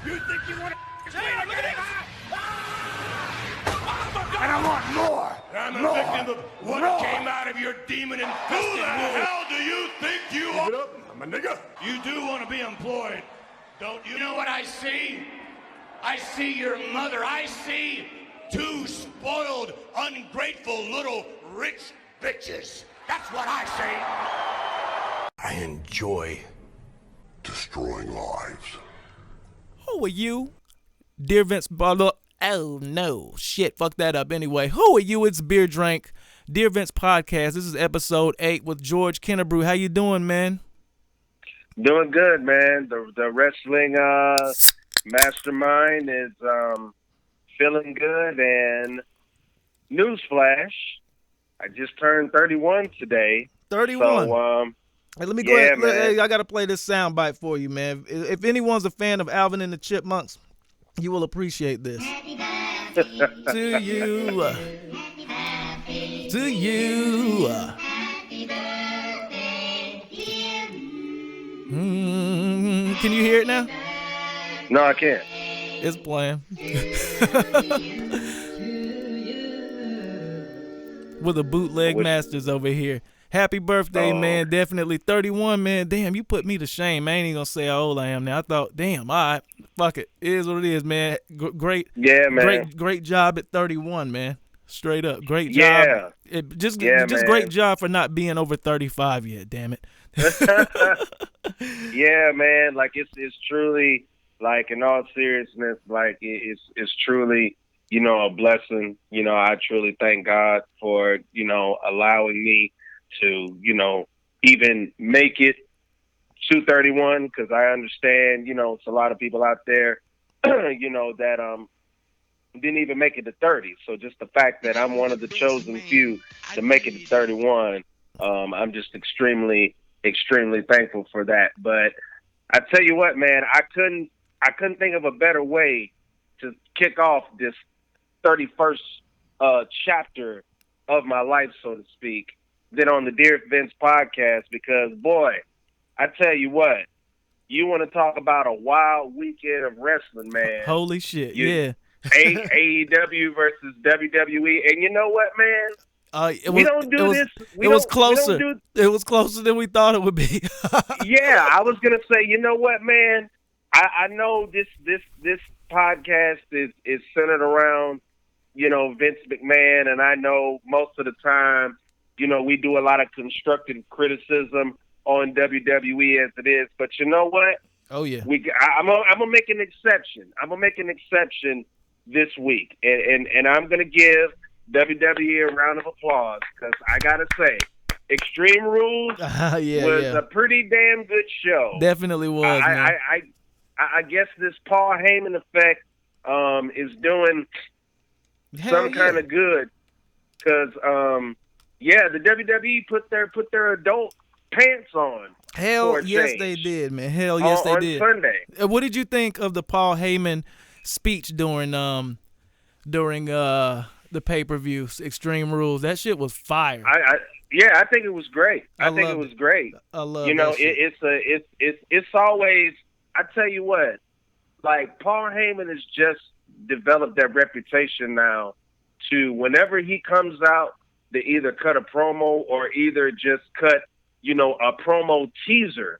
You think you want to say look at it? And I want more. I'm a victim of what came out of your demon-infested Who the hell do you think you are? Give it up. I'm a nigga. You do want to be employed, don't you? You know what I see? I see your mother. I see two spoiled, ungrateful little rich bitches. That's what I see. I enjoy destroying lives. Who are you? Dear Vince Balor. Oh, no. Shit, fuck that up anyway. Who are you? It's Beer Drink. Dear Vince Podcast. This is episode 8 with George Kennebrew. How you doing, man? Doing good, man. The wrestling mastermind is feeling good. And newsflash, I just turned 31 today. 31? So, hey, let me go ahead. Hey, I got to play this soundbite for you, man. If anyone's a fan of Alvin and the Chipmunks, you will appreciate this. To you. To you. Can you hear it now? No, I can't. It's playing. With the bootleg masters over here. Happy birthday, man. Definitely 31, man. Damn, you put me to shame. I ain't even gonna say how old I am now. I thought, damn, all right, fuck it. It is what it is, man. Great. Yeah, man. Great job at 31, man. Straight up. Great job. Yeah. Just man. Great job for not being over 35 yet, damn it. Yeah, man. Like it's truly, like, in all seriousness, like it's truly, a blessing. I truly thank God for, allowing me to, even make it to 31, because I understand, it's a lot of people out there, that didn't even make it to 30. So just the fact that I'm one of the chosen few to make it to 31, I'm just extremely, extremely thankful for that. But I tell you what, man, I couldn't think of a better way to kick off this 31st chapter of my life, so to speak, than on the Dear Vince podcast, because, boy, I tell you what, you want to talk about a wild weekend of wrestling, man. Holy shit, yeah. AEW versus WWE, and you know what, man? It was closer. It was closer than we thought it would be. Yeah, I was gonna say, you know what, man? I know this podcast is centered around, Vince McMahon, and I know most of the time, we do a lot of constructive criticism on WWE as it is, but you know what? Oh yeah. I'm gonna make an exception. I'm gonna make an exception this week, and I'm gonna give WWE a round of applause, because I gotta say, Extreme Rules was a pretty damn good show. Definitely was. Man. I guess this Paul Heyman effect is doing some kind of good, because the WWE put their adult pants on. Hell yes, they did, man. Hell yes, they did. On Sunday. What did you think of the Paul Heyman speech during the pay-per-view Extreme Rules? That shit was fire. I think it was great. I think it was great. I love it. It's always, I tell you what, like, Paul Heyman has just developed that reputation now to, whenever he comes out, to either cut a promo or either just cut, a promo teaser,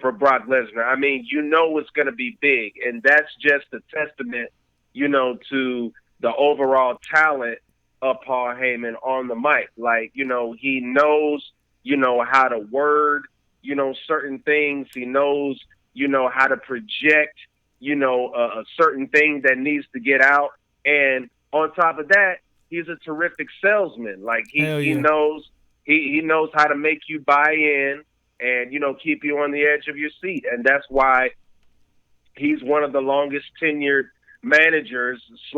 for Brock Lesnar. I mean, it's going to be big, and that's just a testament, to the overall talent of Paul Heyman on the mic. Like, he knows, how to word, certain things. He knows, how to project, a certain thing that needs to get out. And on top of that, he's a terrific salesman. Like, he knows he knows how to make you buy in and, keep you on the edge of your seat. And that's why he's one of the longest tenured managers /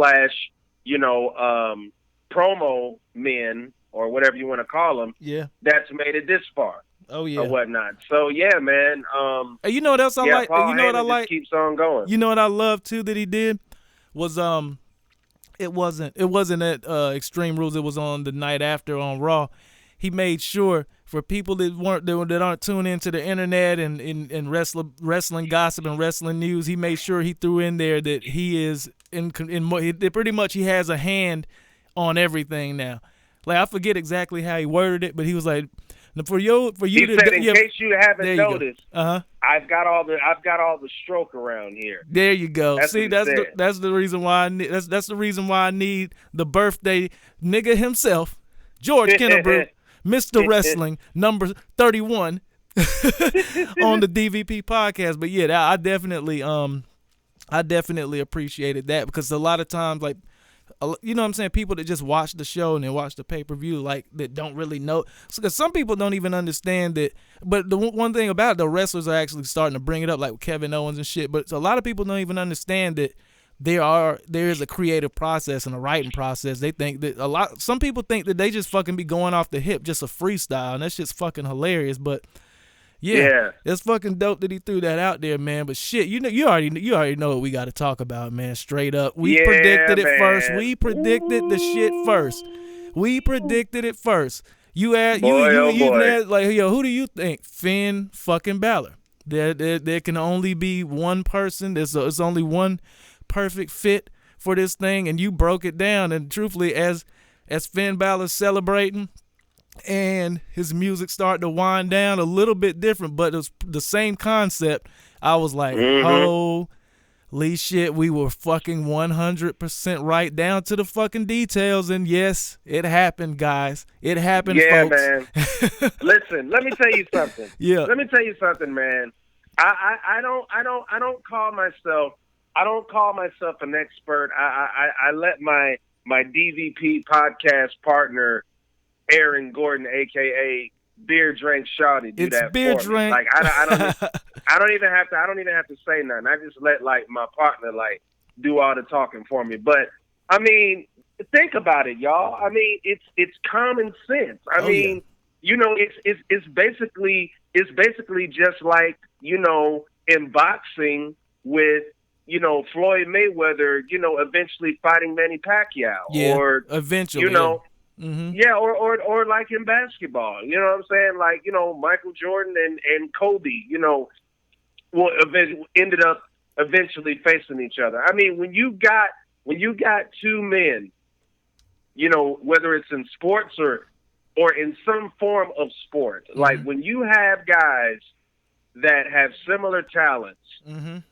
promo men, or whatever you want to call them, that's made it this far. Oh yeah, or whatnot. So yeah, man. You know what else I like? Paul you know Heyman what I like? Keeps on going. You know what I love too that he did was it wasn't at Extreme Rules. It was on the night after on Raw. He made sure for people that aren't tuned into the internet and wrestling gossip and wrestling news, he made sure he threw in there that he is pretty much he has a hand on everything now. Like, I forget exactly how he worded it, but he was like, for you he to said, in case you haven't noticed, uh-huh, I've got all the stroke around here. There you go. See, that's the reason why I need that's the reason why I need the birthday nigga himself, George Kennebrew, Mr. Wrestling, number 31 on the DVP podcast. But yeah, I definitely appreciated that, because a lot of times, like, you know what I'm saying, people that just watch the show and then watch the pay-per-view, like, that don't really know, because some people don't even understand it. But the one thing about it, the wrestlers are actually starting to bring it up, like with Kevin Owens and shit, but a lot of people don't even understand that there is a creative process and a writing process. They think that some people think that they just fucking be going off the hip, just a freestyle, and that shit's fucking hilarious. But yeah, it's fucking dope that he threw that out there, man. But shit, you already know what we got to talk about, man. Straight up, we predicted it first. We predicted the shit first. We predicted it first. You asked, like, yo, who do you think? Finn fucking Balor. There can only be one person. There's only one perfect fit for this thing, and you broke it down. And truthfully, as Finn Balor's celebrating and his music started to wind down, a little bit different, but it was the same concept, I was like, holy shit, we were fucking 100% right down to the fucking details. And yes, it happened, guys. It happened, folks. Man. Listen, let me tell you something. Let me tell you something, man. I don't call myself an expert. I let my DVP podcast partner, Aaron Gordon, aka Beer Drink Shawty, do that beer for drink. me. Like, I don't even have to say nothing. I just let, like, my partner, like, do all the talking for me. But I mean, think about it, y'all. I mean, it's common sense. I mean, you know, it's basically just like, you know, in boxing with, you know, Floyd Mayweather, you know, eventually fighting Manny Pacquiao, or eventually, you know. Mm-hmm. Yeah, or like in basketball, you know what I'm saying? Like, you know, Michael Jordan and Kobe, you know, ended up eventually facing each other. I mean, when you got two men, you know, whether it's in sports or in some form of sport, like when you have guys that have similar talents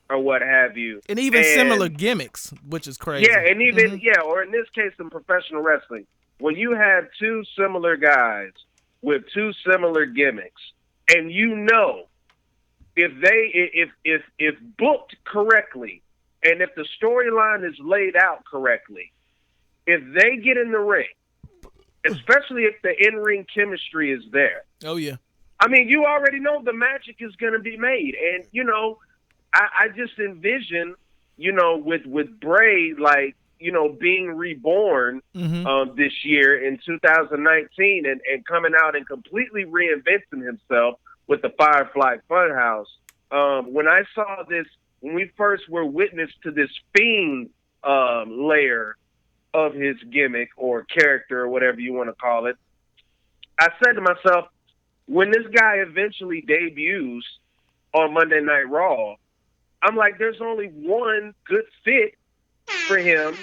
or what have you, and even similar gimmicks, which is crazy. Yeah, and even or in this case in professional wrestling, when you have two similar guys with two similar gimmicks, and you know, if booked correctly, and if the storyline is laid out correctly, if they get in the ring, especially if the in-ring chemistry is there. Oh yeah. I mean, you already know the magic is going to be made, and you know, I just envision, you know, with Bray, like, you know, being reborn this year in 2019 and coming out and completely reinventing himself with the Firefly Fun House. When I saw this, when we first were witness to this Fiend layer of his gimmick or character or whatever you want to call it, I said to myself, when this guy eventually debuts on Monday Night Raw, I'm like, there's only one good fit for him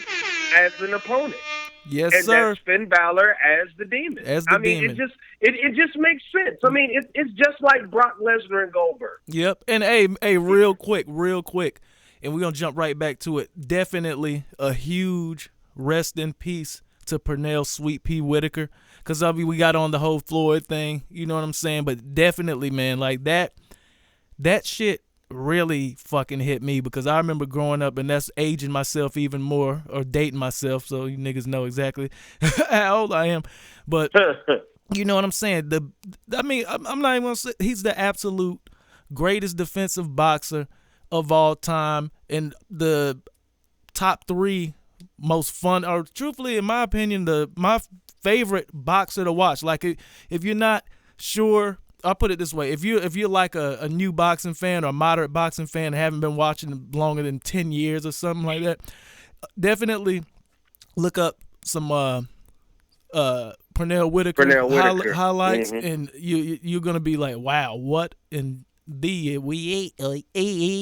as an opponent. Yes, and sir. That's Finn Balor as the Demon. Demon. It just makes sense. I mean, it's just like Brock Lesnar and Goldberg. Yep. And hey, real quick, and we're gonna jump right back to it. Definitely a huge rest in peace to Pernell Sweet Pea Whitaker, because we got on the whole Floyd thing. You know what I'm saying? But definitely, man, like that shit really fucking hit me, because I remember growing up, and that's aging myself even more, or dating myself, so you niggas know exactly how old I am. But you know what I'm saying? I'm not even gonna say he's the absolute greatest defensive boxer of all time, and the top 3 most fun, or truthfully, in my opinion, my favorite boxer to watch. Like, if you're not sure, I'll put it this way: if you're like a new boxing fan or a moderate boxing fan and haven't been watching longer than 10 years or something like that, definitely look up some Pernell Whitaker highlights, mm-hmm. and you're gonna be like, wow, what in the we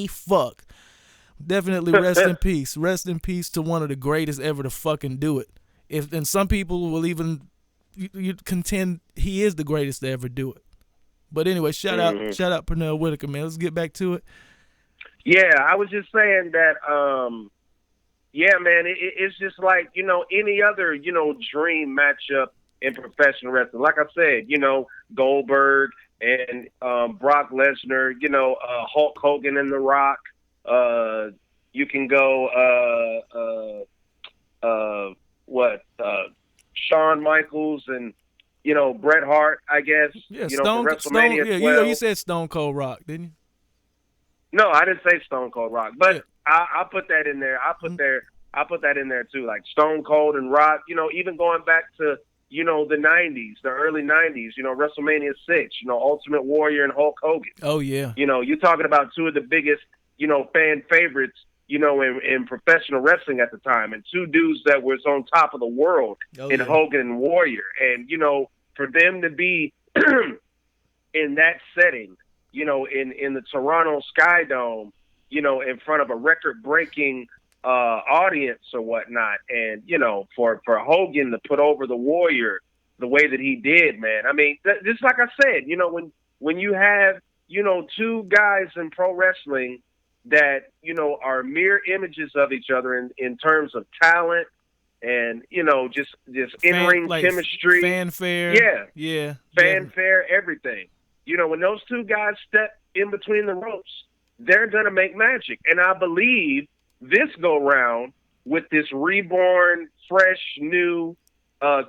fuck. Definitely rest in peace. Rest in peace to one of the greatest ever to fucking do it. And some people will even you contend he is the greatest to ever do it. But anyway, shout out Pernell Whitaker, man. Let's get back to it. Yeah, I was just saying that. Yeah, man, it's just like, any other, dream matchup in professional wrestling. Like I said, Goldberg and Brock Lesnar, Hulk Hogan and The Rock. You can go, Shawn Michaels and, Bret Hart, I guess. Yeah, for WrestleMania 12. You said Stone Cold Rock, didn't you? No, I didn't say Stone Cold Rock, but yeah. I'll put that in there. I'll put that in there too, like Stone Cold and Rock. Even going back to the '90s, the early '90s. WrestleMania 6. Ultimate Warrior and Hulk Hogan. Oh yeah. You're talking about two of the biggest fan favorites. In professional wrestling at the time, and two dudes that was on top of the world in Hogan and Warrior, and for them to be in that setting. In the Toronto Sky Dome, in front of a record-breaking audience or whatnot, and for Hogan to put over the Warrior the way that he did, man. I mean, just like I said, when you have two guys in pro wrestling that are mirror images of each other in terms of talent and just in-ring chemistry, fanfare, fanfare, everything. When those two guys step in between the ropes, they're going to make magic. And I believe this go-round with this reborn, fresh, new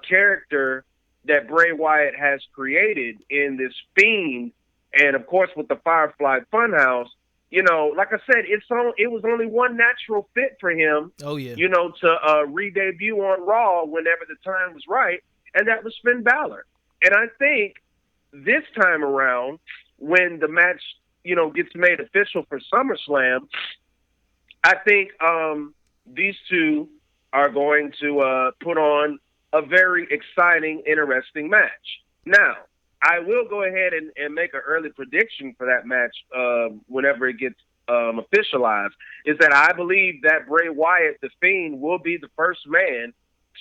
character that Bray Wyatt has created in this Fiend, and, of course, with the Firefly Fun House, like I said, it was only one natural fit for him, to re-debut on Raw whenever the time was right, and that was Finn Balor. And I think this time around, when the match, gets made official for SummerSlam, I think these two are going to put on a very exciting, interesting match. Now, I will go ahead and make an early prediction for that match whenever it gets officialized, is that I believe that Bray Wyatt, the Fiend, will be the first man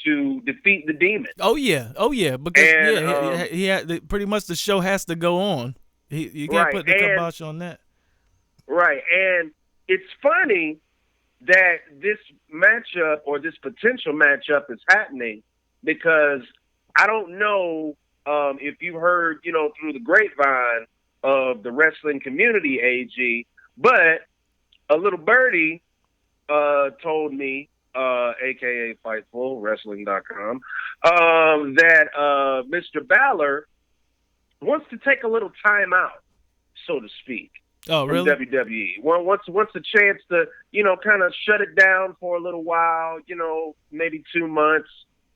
to defeat the Demon. Oh yeah, because he had pretty much the show has to go on. You can't put the kibosh on that. Right, and it's funny that this matchup or this potential matchup is happening because I don't know if you heard, through the grapevine of the wrestling community, AG, but a little birdie told me, a.k.a. FightfulWrestling.com, that Mr. Balor wants to take a little time out, so to speak. Oh, really? From WWE. Wants a chance to, kind of shut it down for a little while, maybe 2 months,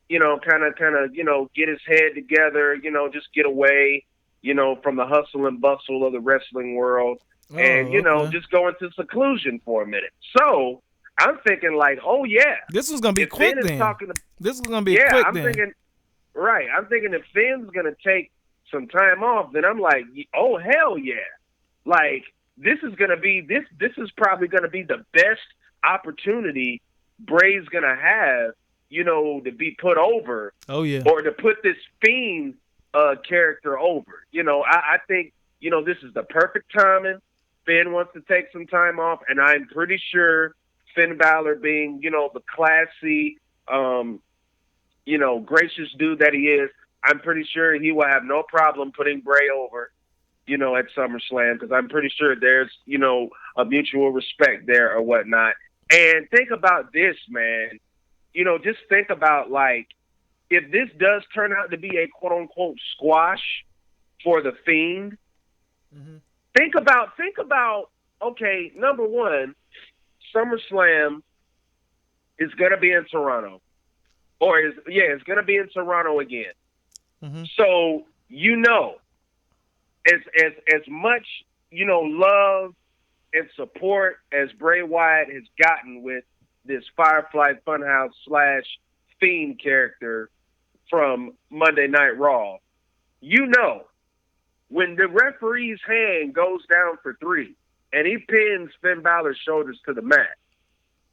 kind of, get his head together, just get away, from the hustle and bustle of the wrestling world and, just go into seclusion for a minute. So I'm thinking like, oh yeah. This was going to be quick then. This was going to be quick then. I'm thinking if Finn's going to take some time off, then I'm like, oh, hell yeah. Like, this is probably going to be the best opportunity Bray's going to have, to be put over. Oh, yeah. Or to put this Fiend character over. I think, this is the perfect timing. Finn wants to take some time off, and I'm pretty sure Finn Balor being, the classy, gracious dude that he is, I'm pretty sure he will have no problem putting Bray over, at SummerSlam, because I'm pretty sure there's, a mutual respect there or whatnot. And think about this, man. Just think about, like, if this does turn out to be a quote-unquote squash for the Fiend, think about, okay, number one, SummerSlam is going to be in Toronto. It's going to be in Toronto again. So, as much, love and support as Bray Wyatt has gotten with this Firefly Funhouse / Fiend character, from Monday Night Raw, you know, when the referee's hand goes down for 3 and he pins Finn Balor's shoulders to the mat,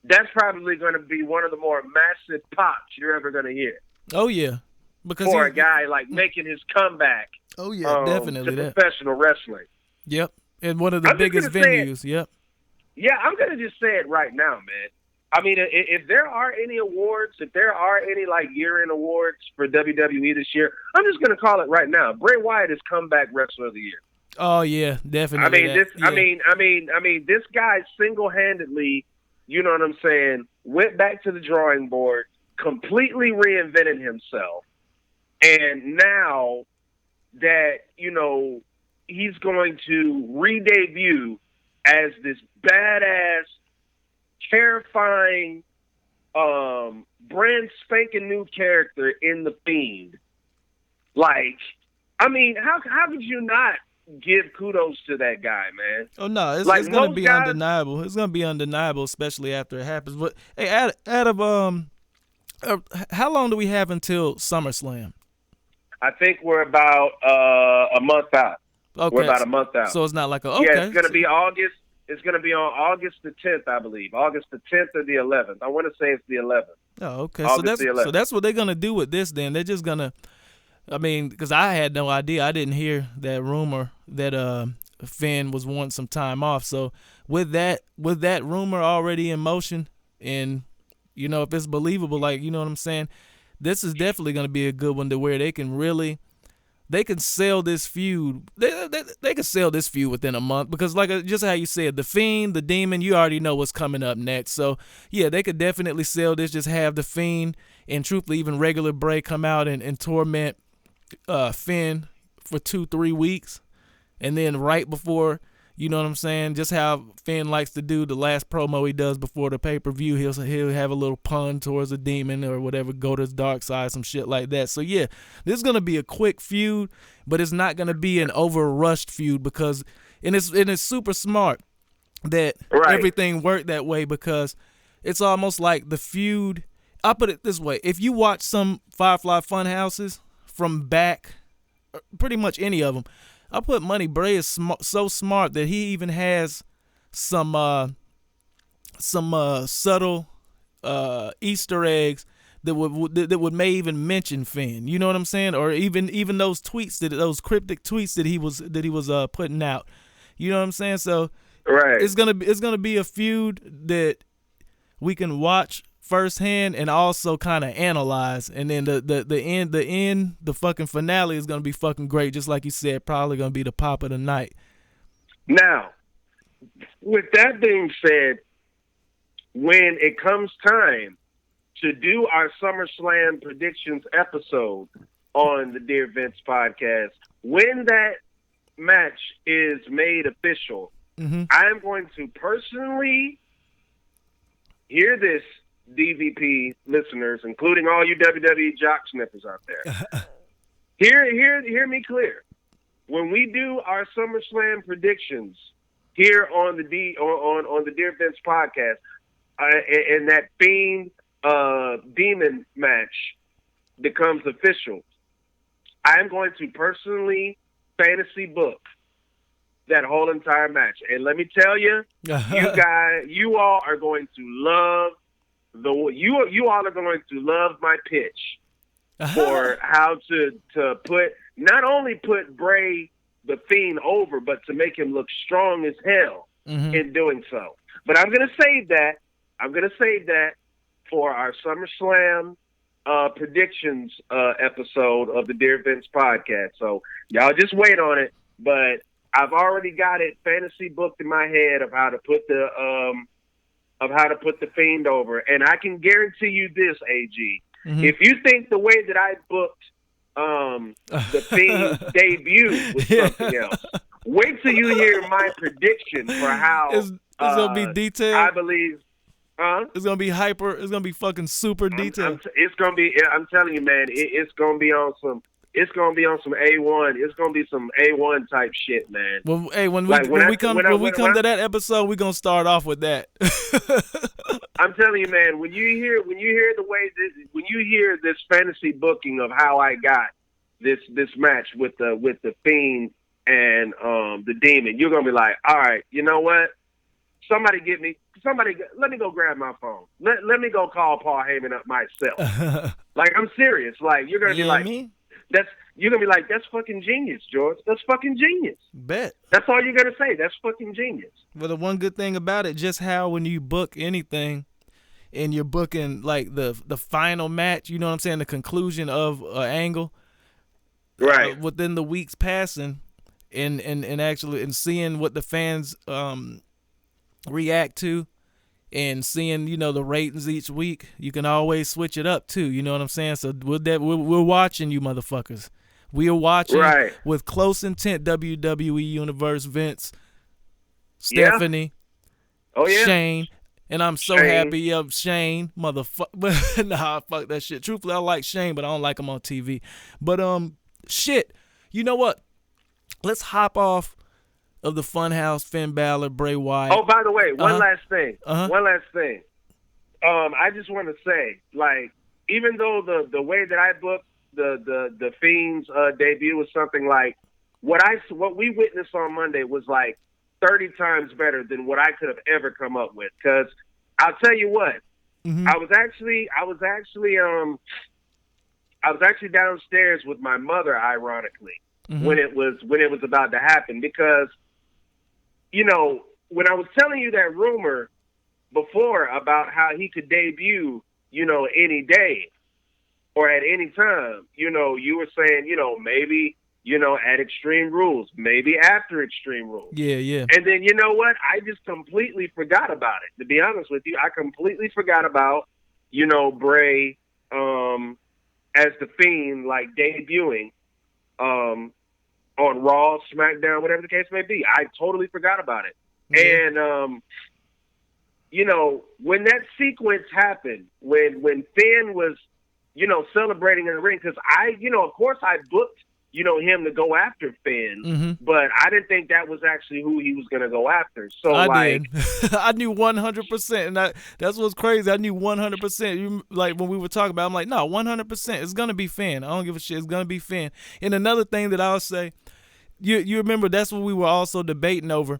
that's probably going to be one of the more massive pops you're ever going to hear. Oh, yeah. Because for a guy like making his comeback. Oh, yeah, definitely. To professional wrestling. Yep. And one of the biggest venues. Yep. Yeah, I'm going to just say it right now, man. I mean, if there are any awards, if there are any like year-end awards for WWE this year, I'm just going to call it right now. Bray Wyatt is Comeback Wrestler of the Year. Oh yeah, definitely. I mean, this guy single-handedly, you know what I'm saying, went back to the drawing board, completely reinvented himself, and now that he's going to re-debut as this badass, terrifying, brand spanking new character in The Fiend. Like, I mean, how could you not give kudos to that guy, man? Oh no, it's going to be undeniable. It's going to be undeniable, especially after it happens. But hey, out of how long do we have until SummerSlam? I think we're about a month out. Okay, we're about a month out. So it's not like yeah, it's going to be August. It's going to be on August the 10th, I believe. August the 10th or the 11th. I want to say it's the 11th. Oh, okay. So that's what they're going to do with this then. They're just going to, I mean, because I had no idea. I didn't hear that rumor that Finn was wanting some time off. So with that rumor already in motion, and, if it's believable, like, you know what I'm saying, this is definitely going to be a good one to where they can sell this feud. They can sell this feud within a month because, like just how you said, the Fiend, the Demon, you already know what's coming up next. So, yeah, they could definitely sell this. Just have the Fiend and, truthfully, even regular Bray come out and torment Finn for 2-3 weeks. And then right before, you know what I'm saying, just how Finn likes to do the last promo he does before the pay-per-view, he'll have a little pun towards the Demon or whatever, go to his dark side, some shit like that. So, yeah, this is going to be a quick feud, but it's not going to be an over-rushed feud because and it's super smart that everything worked that way because it's almost like the feud. I'll put it this way. If you watch some Firefly Fun Houses from back, pretty much any of them, I put money Bray is so smart that he even has some subtle Easter eggs that would may even mention Finn. You know what I'm saying? Or even those tweets those cryptic tweets that he was putting out. You know what I'm saying? So it's gonna be a feud that we can watch firsthand and also kind of analyze, and then the fucking finale is gonna be fucking great, just like you said, probably gonna be the pop of the night. Now, with that being said, when it comes time to do our SummerSlam predictions episode on the Dear Vince podcast, when that match is made official, I am going to personally hear this, DVP listeners, including all you WWE jock snippers out there. Hear me clear. When we do our SummerSlam predictions here on the Dear Vince podcast, and that Fiend Demon match becomes official, I am going to personally fantasy book that whole entire match. And let me tell you, you all are going to love you all are going to love my pitch for how to not only put Bray the Fiend over, but to make him look strong as hell in doing so. But I'm gonna save that for our SummerSlam predictions episode of the Dear Vince podcast. So y'all just wait on it. But I've already got it fantasy booked in my head of how to put the Fiend over. And I can guarantee you this, AG. If you think the way that I booked the Fiend's debut was something else, wait till you hear my prediction for how it's gonna be detailed. I believe it's gonna be hyper. It's gonna be fucking super detailed. It's gonna be. I'm telling you, man. It's gonna be on some. It's gonna be on some A1. It's gonna be some A1 type shit, man. Well, hey, when we come to that episode, we're gonna start off with that. I'm telling you, man. When you hear this fantasy booking of how I got this match with the Fiend and the Demon, you're gonna be like, all right, you know what? Let me go grab my phone. Let me go call Paul Heyman up myself. Like, I'm serious. Like, you're gonna be like, you're gonna be like, that's fucking genius, George. That's fucking genius. Bet. That's all you're gonna say. That's fucking genius. Well, the one good thing about it, just how when you book anything and you're booking like the final match, you know what I'm saying, the conclusion of an angle, right? Within the weeks passing, and actually seeing what the fans react to, and seeing, you know, the ratings each week, you can always switch it up too. You know what I'm saying? So we're watching you motherfuckers. We are watching with close intent. WWE Universe, Vince, Stephanie, Shane, and I'm so happy of Shane, motherfucker. Nah, fuck that shit. Truthfully, I like Shane, but I don't like him on TV. But shit, you know what? Let's hop off of the Funhouse, Finn Balor, Bray Wyatt. Oh, by the way, one last thing. One last thing. I just want to say, like, even though the way that I booked the Fiend's debut was something like what we witnessed on Monday was like 30 times better than what I could have ever come up with. Because I'll tell you what, I was actually downstairs with my mother, ironically, when it was about to happen, because, you know, when I was telling you that rumor before about how he could debut, you know, any day or at any time, you know, you were saying, you know, maybe, you know, at Extreme Rules, maybe after Extreme Rules. Yeah. And then, you know what? I just completely forgot about it. To be honest with you, I completely forgot about, you know, Bray as the Fiend, like, debuting on Raw, SmackDown, whatever the case may be. I totally forgot about it. And, you know, when that sequence happened, when Finn was, you know, celebrating in the ring, because of course I booked, you know, him to go after Finn, but I didn't think that was actually who he was going to go after. So I did. I knew 100%, and that's what's crazy. I knew 100%. Like when we were talking about it, I'm like, no, 100%. It's going to be Finn. I don't give a shit. It's going to be Finn. And another thing that I'll say, you remember that's what we were also debating over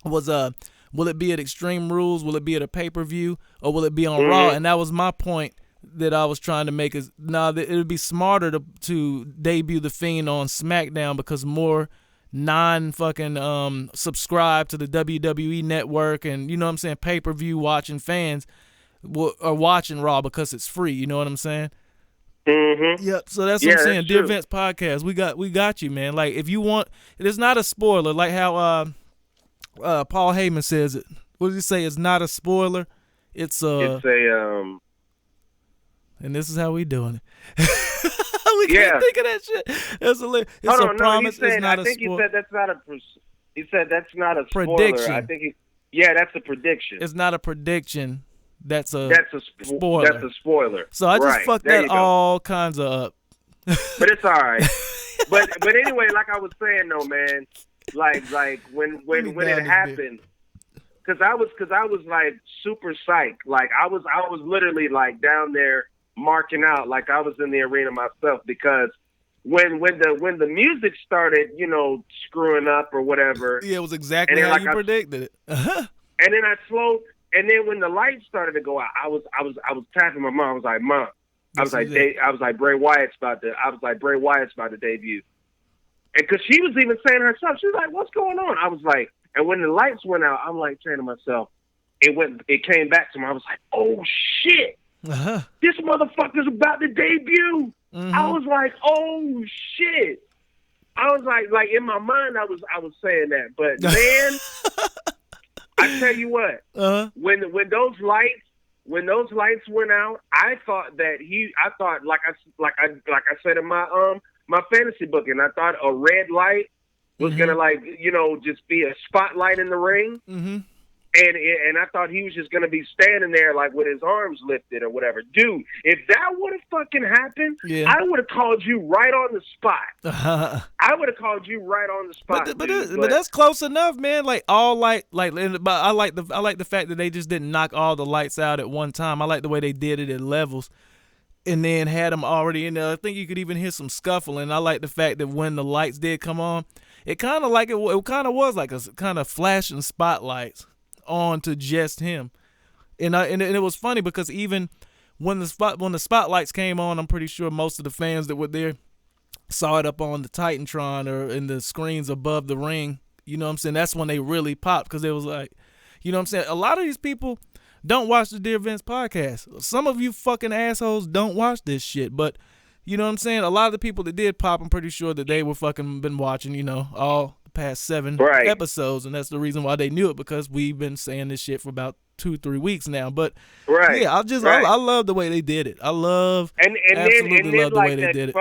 was will it be at Extreme Rules? Will it be at a pay-per-view? Or will it be on Raw? And that was my point that I was trying to make, is it would be smarter to debut the Fiend on SmackDown, because more non-fucking subscribe to the WWE network and, you know what I'm saying, pay-per-view watching fans are watching Raw because it's free, you know what I'm saying? Yep. So that's what I'm saying. Dear Vince Podcast, we got you, man. Like, if you want, it's not a spoiler, like how Paul Heyman says it. What does he say? It's not a spoiler. It's a and this is how we doing it. We can't think of that shit. It's a promise. It's not a spoiler. I think he said that's not a. He said that's not a prediction. Spoiler. I think that's a prediction. It's not a prediction. That's a spoiler. That's a spoiler. So I just fucked that all kinds of up. But it's all right. but anyway, like I was saying though, man, like when it happened. Because I was like super psyched. Like I was literally like down there marking out like I was in the arena myself, because when the music started, you know, screwing up or whatever. Yeah, it was exactly how you predicted it. And then I slowed, and then when the lights started to go out, I was tapping my mom. I was like, Mom, I was like Bray Wyatt's about to debut. And because she was even saying herself, she was like, what's going on? I was like, and when the lights went out, I'm like saying to myself, it came back to me. I was like, oh shit. This motherfucker's about to debut. I was like, oh shit. I was like in my mind, I was saying that, but man, I tell you what, when those lights went out, I thought like I said in my fantasy booking, I thought a red light was gonna, like, you know, just be a spotlight in the ring. And I thought he was just going to be standing there like with his arms lifted or whatever. Dude, if that would have fucking happened, I would have called you right on the spot. I would have called you right on the spot. But that's close enough, man. Like all but I like the fact that they just didn't knock all the lights out at one time. I like the way they did it at levels. And then had them already in there. I think you could even hear some scuffling. I like the fact that when the lights did come on, it kind of was like a kind of flashing spotlights on to just him, and it was funny because even when the spotlights came on, I'm pretty sure most of the fans that were there saw it up on the Titantron or in the screens above the ring. You know what I'm saying? That's when they really popped because it was like, you know what I'm saying? A lot of these people don't watch the Dear Vince podcast. Some of you fucking assholes don't watch this shit, but you know what I'm saying? A lot of the people that did pop, I'm pretty sure that they were fucking been watching, you know, all past 7 episodes, and that's the reason why they knew it, because we've been saying this shit for about 2-3 weeks now. But yeah, I love the way they did it. I love absolutely love the way they did it.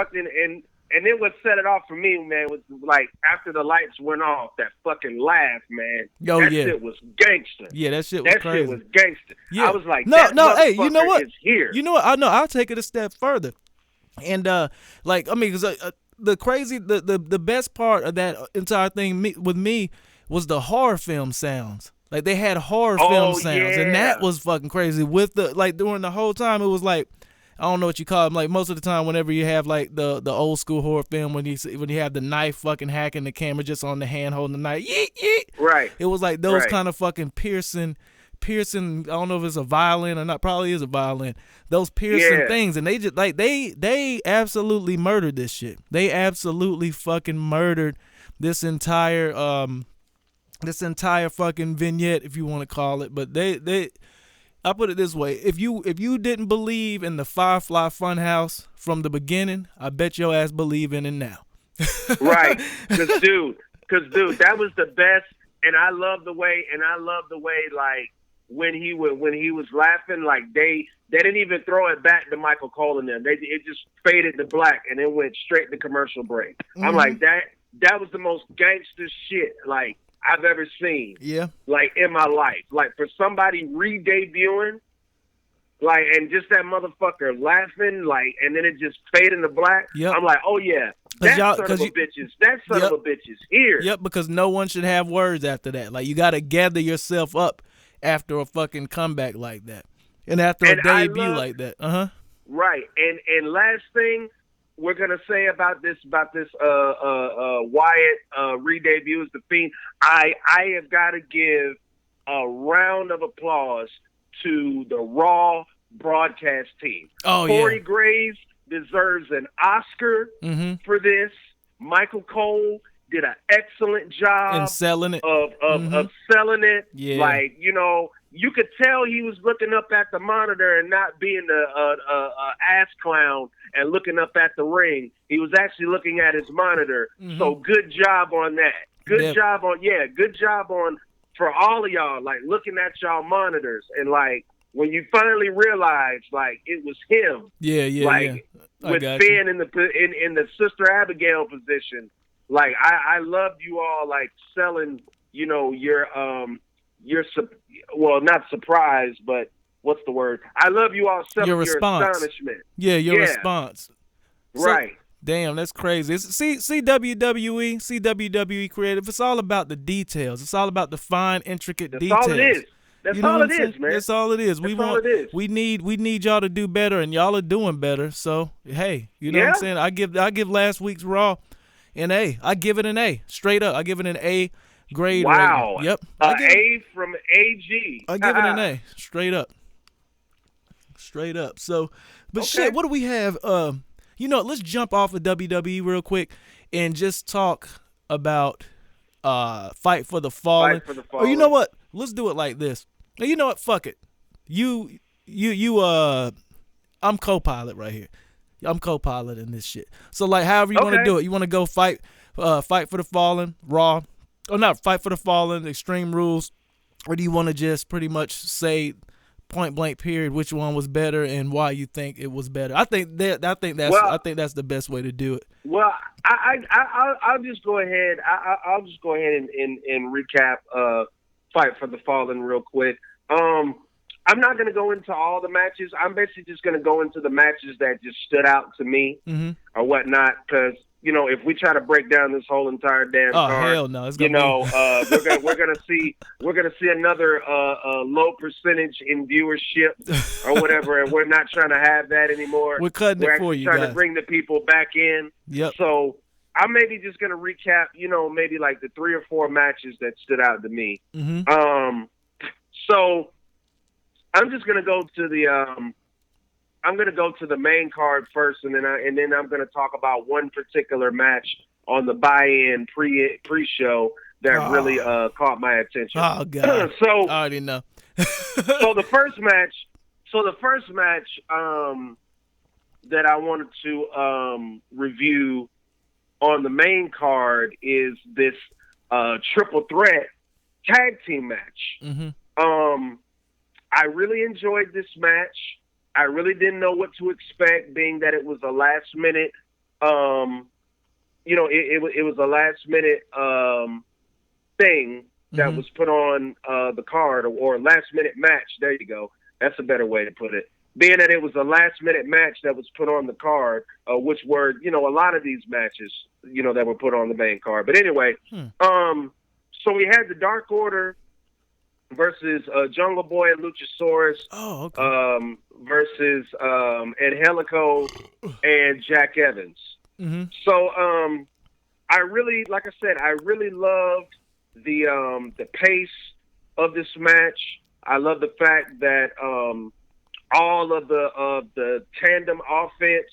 And then what set it off for me, man, was like after the lights went off, that fucking laugh, man. That shit was gangster. Yeah, that shit was crazy. That shit was gangster. Yeah. I was like, no, hey, you know what? Is here. You know what? I know. I'll take it a step further. And the best part of that entire thing with me was the horror film sounds. Like they had horror film sounds, and that was fucking crazy. With during the whole time, it was like, I don't know what you call them. Like most of the time, whenever you have like the old school horror film, when you have the knife fucking hacking the camera just on the hand holding the knife, yeet, yeet. Right. It was like those kind of fucking piercing. I don't know if it's a violin or not. Probably is a violin. Those piercing things, and they just like they absolutely murdered this shit. They absolutely fucking murdered this entire fucking vignette, if you want to call it. But I put it this way: if you didn't believe in the Firefly Fun House from the beginning, I bet your ass believe in it now. Right, because dude, that was the best, and I love the way like. When he was laughing, like they didn't even throw it back to Michael Cole and them. It just faded to black and it went straight to commercial break. Mm-hmm. I'm like, that was the most gangster shit like I've ever seen. Yeah. Like in my life. Like for somebody re-debuting, like, and just that motherfucker laughing, like, and then it just faded to black. Yep. I'm like, oh yeah. That son of a bitch is here. Yep, because no one should have words after that. Like you gotta gather yourself up after a fucking comeback like that, and after a debut like that, right. And last thing we're gonna say about this Wyatt re-debut as the Fiend, I have got to give a round of applause to the Raw broadcast team. Corey Graves deserves an Oscar for this. Michael Cole did an excellent job in selling it. Of selling it. Yeah. Like, you know, you could tell he was looking up at the monitor and not being a ass clown and looking up at the ring. He was actually looking at his monitor. So good job on that. Good job on for all of y'all, like looking at y'all monitors and like when you finally realized like it was him. With Finn in the Sister Abigail position. Like I loved you all like selling, you know, your not surprise, but what's the word? I love you all selling your astonishment. Yeah, your response. Right. So, damn, that's crazy. See WWE creative. It's all about the details. It's all about the fine, intricate details. That's all it is. That's all it is, man. That's all it is. We need y'all to do better, and y'all are doing better. So hey, you know what I'm saying? I give last week's Raw an A. I give it an A. Straight up. I give it an A grade. Wow. Rating. Yep. A from AG. I give it an A. Straight up. So, but shit, what do we have? Let's jump off of WWE real quick and just talk about Fight for the Fallen. Or you know what? Let's do it like this. You know what? Fuck it. I'm co-pilot right here. I'm co-pilot in this shit. So like, however you want to do it, you want to go Fight for the Fallen, Raw, or not Fight for the Fallen, Extreme Rules, or do you want to just pretty much say point blank period which one was better and why you think it was better? I think that's the best way to do it. Well, I'll just go ahead. I'll just go ahead and recap Fight for the Fallen real quick. I'm not going to go into all the matches. I'm basically just going to go into the matches that just stood out to me or whatnot. Because if we try to break down this whole entire damn card, hell no, it's gonna we're gonna see another low percentage in viewership or whatever, and we're not trying to have that anymore. We're cutting it for you, trying guys. to bring the people back in. Yep. So I'm maybe just gonna recap, maybe like the 3 or 4 matches that stood out to me. So I'm just gonna go to the main card first, and then I'm gonna talk about one particular match on the buy-in pre-show that really caught my attention. Oh God! So I already know. so the first match that I wanted to review on the main card is this triple threat tag team match. I really enjoyed this match. I really didn't know what to expect, being that it was a last minute. It was a last minute thing that was put on the card, or last minute match. There you go. That's a better way to put it. Being that it was a last minute match that was put on the card, which were a lot of these matches that were put on the main card. But anyway, so we had the Dark Order versus Jungle Boy and Luchasaurus. Versus Angelico and Jack Evans. So I really, like I said, I really loved the pace of this match. I love the fact that all of the tandem offense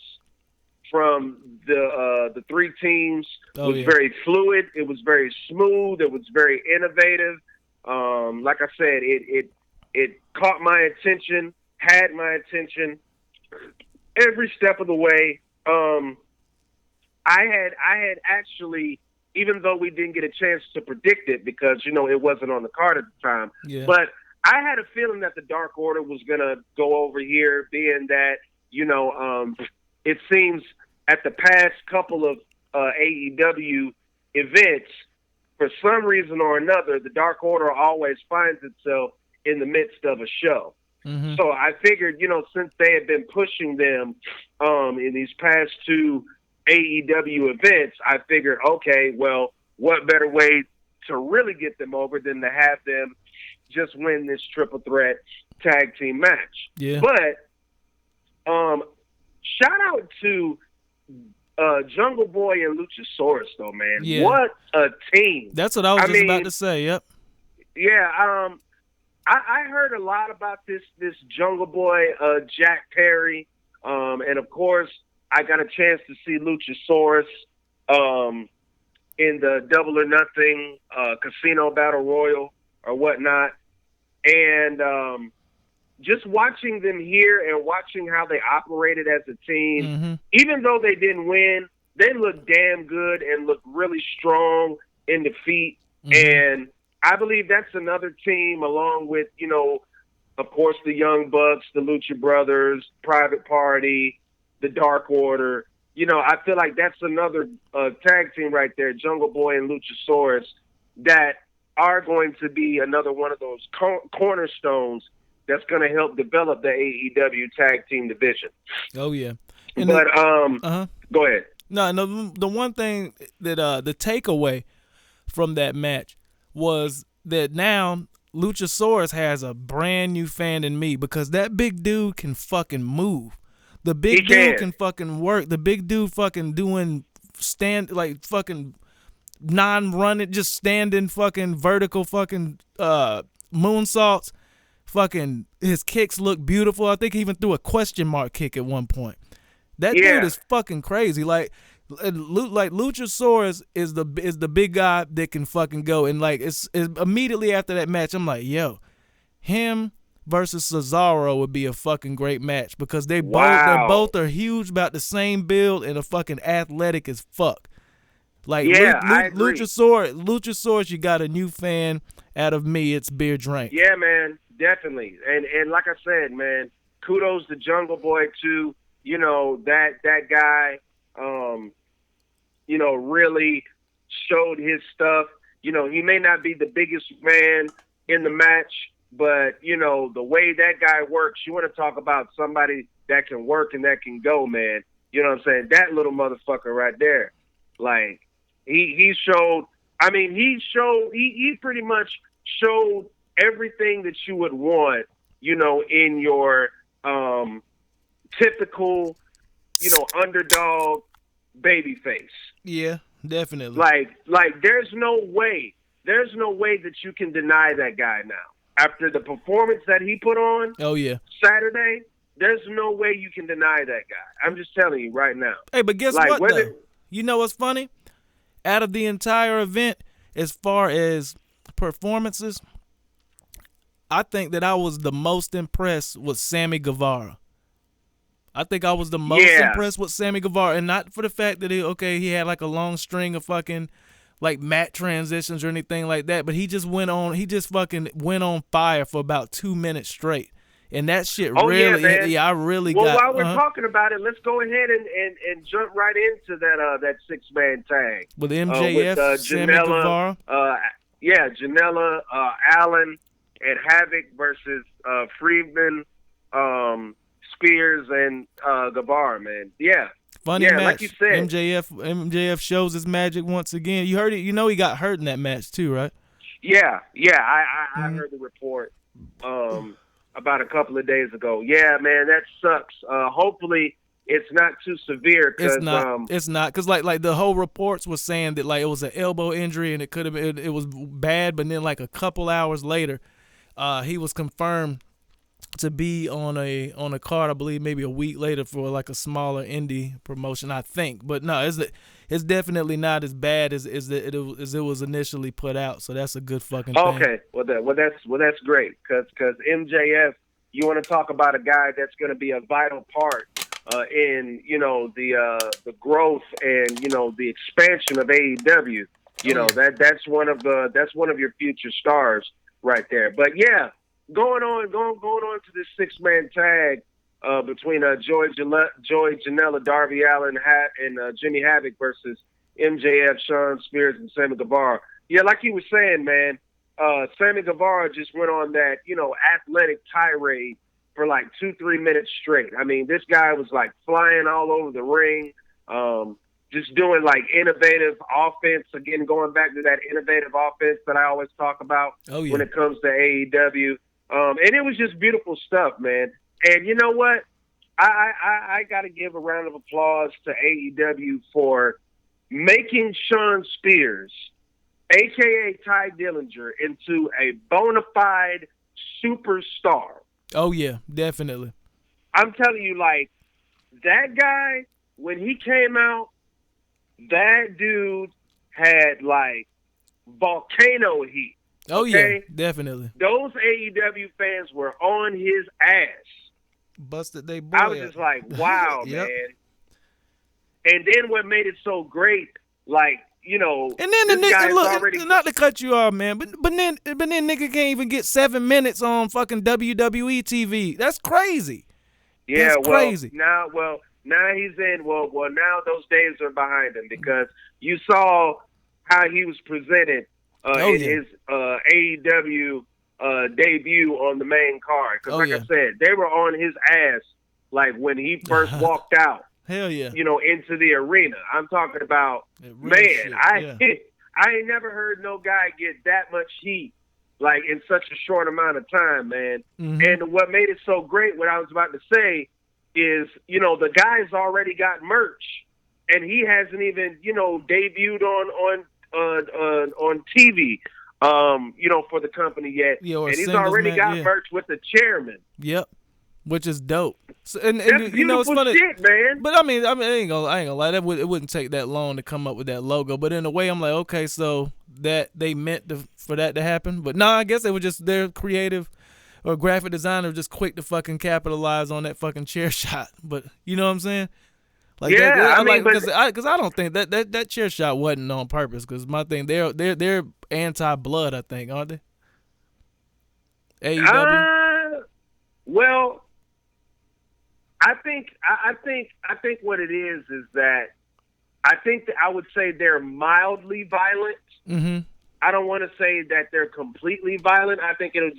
from the 3 teams was very fluid. It was very smooth. It was very innovative. Like I said, it caught my attention, had my attention every step of the way. I had actually, even though we didn't get a chance to predict it because it wasn't on the card at the time, but I had a feeling that the Dark Order was gonna go over here, being that it seems at the past couple of AEW events, for some reason or another, the Dark Order always finds itself in the midst of a show. So I figured, since they had been pushing them in these past 2 AEW events, I figured, okay, well, what better way to really get them over than to have them just win this triple threat tag team match. But shout out to Jungle Boy and Luchasaurus, though, man. What a team. That's what I was about to say. Yep. Yeah. I heard a lot about this Jungle Boy, Jack Perry, and of course I got a chance to see Luchasaurus in the Double or Nothing Casino Battle Royal or whatnot, and just watching them here and watching how they operated as a team, even though they didn't win, they looked damn good and looked really strong in defeat. And I believe that's another team, along with, of course, the Young Bucks, the Lucha Brothers, Private Party, the Dark Order. I feel like that's another tag team right there, Jungle Boy and Luchasaurus, that are going to be another one of those cornerstones that's going to help develop the AEW tag team division. Oh, yeah. But go ahead. No, the one thing that the takeaway from that match was that now Luchasaurus has a brand new fan in me, because that big dude can fucking move. The big dude can fucking work. The big dude fucking doing fucking non-running, just standing fucking vertical fucking moonsaults. Fucking his kicks look beautiful. I think he even threw a question mark kick at one point. That dude is fucking crazy. Like Luchasaurus is the big guy that can fucking go. And it's immediately after that match, I'm like, yo, him versus Cesaro would be a fucking great match, because they both are huge, about the same build, and are fucking athletic as fuck. Like Luchasaurus, you got a new fan. Out of me, it's Beer Drink. Yeah, man, definitely. And like I said, man, kudos to Jungle Boy too. That guy, really showed his stuff. He may not be the biggest man in the match, but, you know, the way that guy works, you want to talk about somebody that can work and that can go, man. You know what I'm saying? That little motherfucker right there. Like, he showed, I mean, he pretty much showed everything that you would want, you know, in your typical, you know, underdog babyface. Yeah, definitely. Like there's no way that you can deny that guy now. After the performance that he put on Saturday, there's no way you can deny that guy. I'm just telling you right now. Hey, but guess what, though? You know what's funny? Out of the entire event, as far as performances, I think that I was the most impressed with Sammy Guevara. I think I was the most impressed with Sammy Guevara, and not for the fact that he had like a long string of fucking like mat transitions or anything like that, but he just fucking went on fire for about 2 minutes straight. And that shit I really got. Well, while we're talking about it, let's go ahead and jump right into that 6-man tag with MJF, with Sammy Guevara. Janela, Allen, and Havoc versus Friedman, Spears, and Guevara. Man, funny match. Like you said, MJF shows his magic once again. You heard it. You know he got hurt in that match too, right? Yeah. I heard the report. About a couple of days ago. Yeah, man, that sucks. Hopefully it's not too severe. It's not. Because like the whole reports was saying that like it was an elbow injury and it was bad, but then like a couple hours later, he was confirmed to be on a card, I believe maybe a week later for like a smaller indie promotion, I think. But no, it's definitely not as bad as it was initially put out. So that's a good fucking thing. Okay, well that's great because MJF, you want to talk about a guy that's going to be a vital part in the growth and the expansion of AEW. That's one of your future stars right there. But yeah. Going on to this 6-man tag between Joey Janela, Darby Allin, and Jimmy Havoc versus MJF, Sean Spears, and Sammy Guevara. Yeah, like you were saying, man, Sammy Guevara just went on that, athletic tirade for like 2-3 minutes straight. I mean, this guy was like flying all over the ring, just doing like innovative offense. Again, going back to that innovative offense that I always talk about when it comes to AEW. And it was just beautiful stuff, man. And you know what? I got to give a round of applause to AEW for making Sean Spears, a.k.a. Ty Dillinger, into a bona fide superstar. Oh, yeah, definitely. I'm telling you, like, that guy, when he came out, that dude had, like, volcano heat. Oh, yeah, definitely. Those AEW fans were on his ass. Busted they boy. I was just like, wow, man. And then what made it so great, like, and then the nigga, look, not to cut you off, man, but then nigga can't even get 7 minutes on fucking WWE TV. That's crazy. Yeah, that's crazy. Now he's in. Well, now those days are behind him because you saw how he was presented. His AEW debut on the main card. Because I said, they were on his ass like when he first walked out. Hell yeah. Into the arena. I'm talking about, man, I ain't never heard no guy get that much heat like in such a short amount of time, man. Mm-hmm. And what made it so great, what I was about to say, is, the guy's already got merch. And he hasn't even, debuted on TV, for the company yet. And he's already got merch with the chairman. Yep, which is dope. So, and that's beautiful, it's funny, shit, man. But I mean, I ain't gonna lie. It wouldn't take that long to come up with that logo. But in a way, I'm like, okay, so that they meant for that to happen. But no, I guess they were just their creative or graphic designer just quick to fucking capitalize on that fucking chair shot. But you know what I'm saying? Like because I don't think that chair shot wasn't on purpose. Because my thing, they're anti-blood, I think, aren't they? AEW. Well, I think what it is that I think that I would say they're mildly violent. Mm-hmm. I don't want to say that they're completely violent. I think it's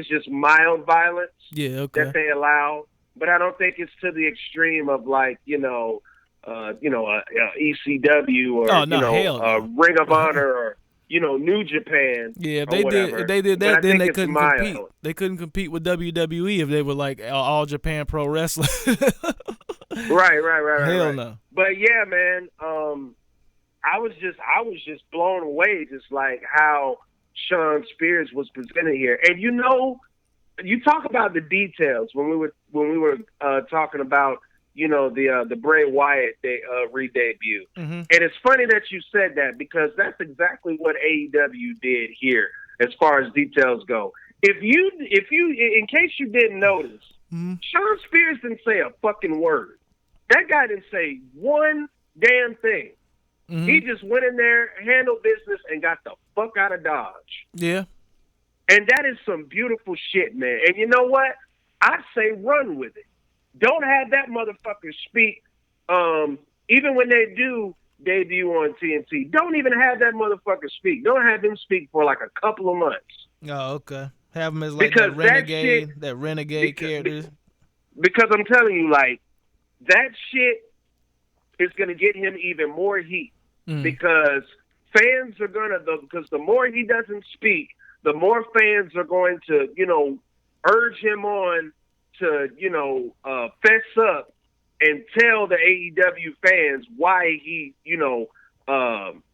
just mild violence that they allow, but I don't think it's to the extreme of like, ECW or Ring of Honor or, New Japan. Yeah, if they did that, then they couldn't compete. They couldn't compete with WWE if they were like All Japan Pro Wrestling. Right. Hell no. But yeah, man, I was just blown away, just like how Shawn Spears was presented here. And you talk about the details when we were talking about the Bray Wyatt re-debut. Mm-hmm. And it's funny that you said that, because that's exactly what AEW did here as far as details go. If you in case you didn't notice, mm-hmm. Shawn Spears didn't say a fucking word. That guy didn't say one damn thing. Mm-hmm. He just went in there, handled business, and got the fuck out of Dodge. Yeah. And that is some beautiful shit, man. And you know what? I say run with it. Don't have that motherfucker speak. Even when they do debut on TNT, don't even have that motherfucker speak. Don't have him speak for like a couple of months. Oh, okay. Have him as like that renegade character. Because I'm telling you, like, that shit is going to get him even more heat. Because fans are going to, because the more he doesn't speak, the more fans are going to, urge him on to, fess up and tell the AEW fans why he,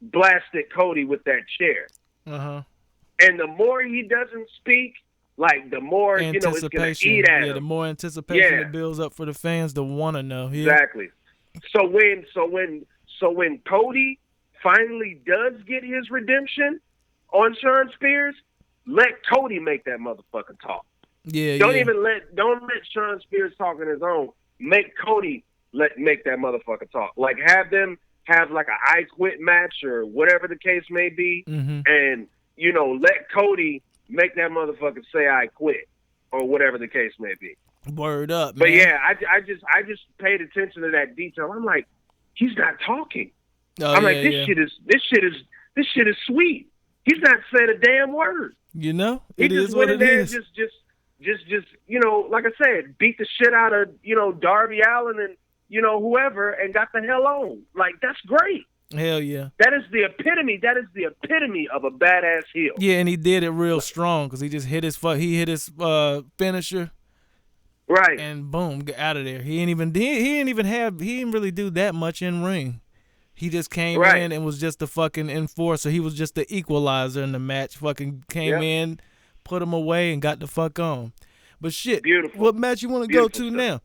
blasted Cody with that chair. Uh-huh. And the more he doesn't speak, like, the more, it's going to eat at him. The more anticipation it builds up for the fans to want to know. Yeah. Exactly. So when Cody finally does get his redemption on Shawn Spears, let Cody make that motherfucker talk. Yeah. Don't let Shawn Spears talk on his own. Make Cody make that motherfucker talk. Like, have them have like a I Quit match or whatever the case may be, mm-hmm. and let Cody make that motherfucker say I quit or whatever the case may be. Word up, man. But yeah, I just paid attention to that detail. I'm like, he's not talking. I'm like, this shit is sweet. He's not saying a damn word. It is what it is. Just like I said, beat the shit out of Darby Allin and whoever, and got the hell on. Like, that's great. Hell yeah. That is the epitome of a badass heel. Yeah, and he did it real strong because he just hit his finisher. Right. And boom, get out of there. He didn't really do that much in ring. He just came in and was just the fucking enforcer. He was just the equalizer in the match. Fucking came in, put him away, and got the fuck on. But shit, beautiful. What match you want to go to now?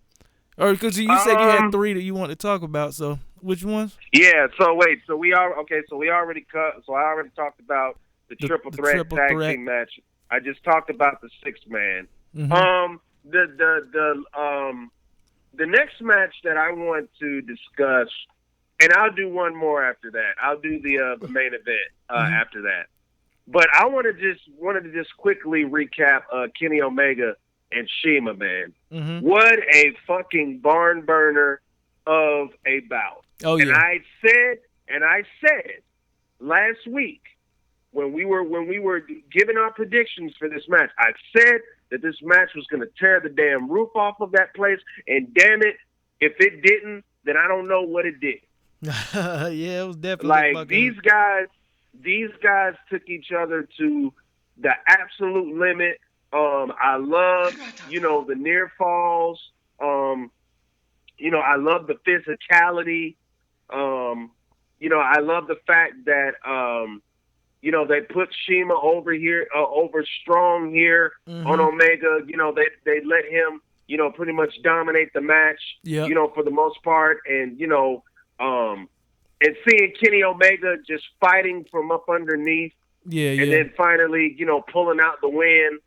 Or because you said you had 3 that you want to talk about. So which ones? Yeah. So wait. So we already cut. So I already talked about the triple threat tag team match. I just talked about the 6-man. Mm-hmm. The next match that I want to discuss, and I'll do one more after that. I'll do the main event after that. But I wanted to just quickly recap Kenny Omega and Shima, man. Mm-hmm. What a fucking barn burner of a bout. Oh yeah. And I said last week when we were giving our predictions for this match, I said that this match was going to tear the damn roof off of that place, and damn it, if it didn't, then I don't know what it did. Yeah, it was definitely like these guys took each other to the absolute limit. I love, the near falls. I love the physicality. I love the fact that they put Shima over here, over strong here mm-hmm. on Omega. They let him, pretty much dominate the match, for the most part. And, and seeing Kenny Omega just fighting from up underneath. And then finally, pulling out the win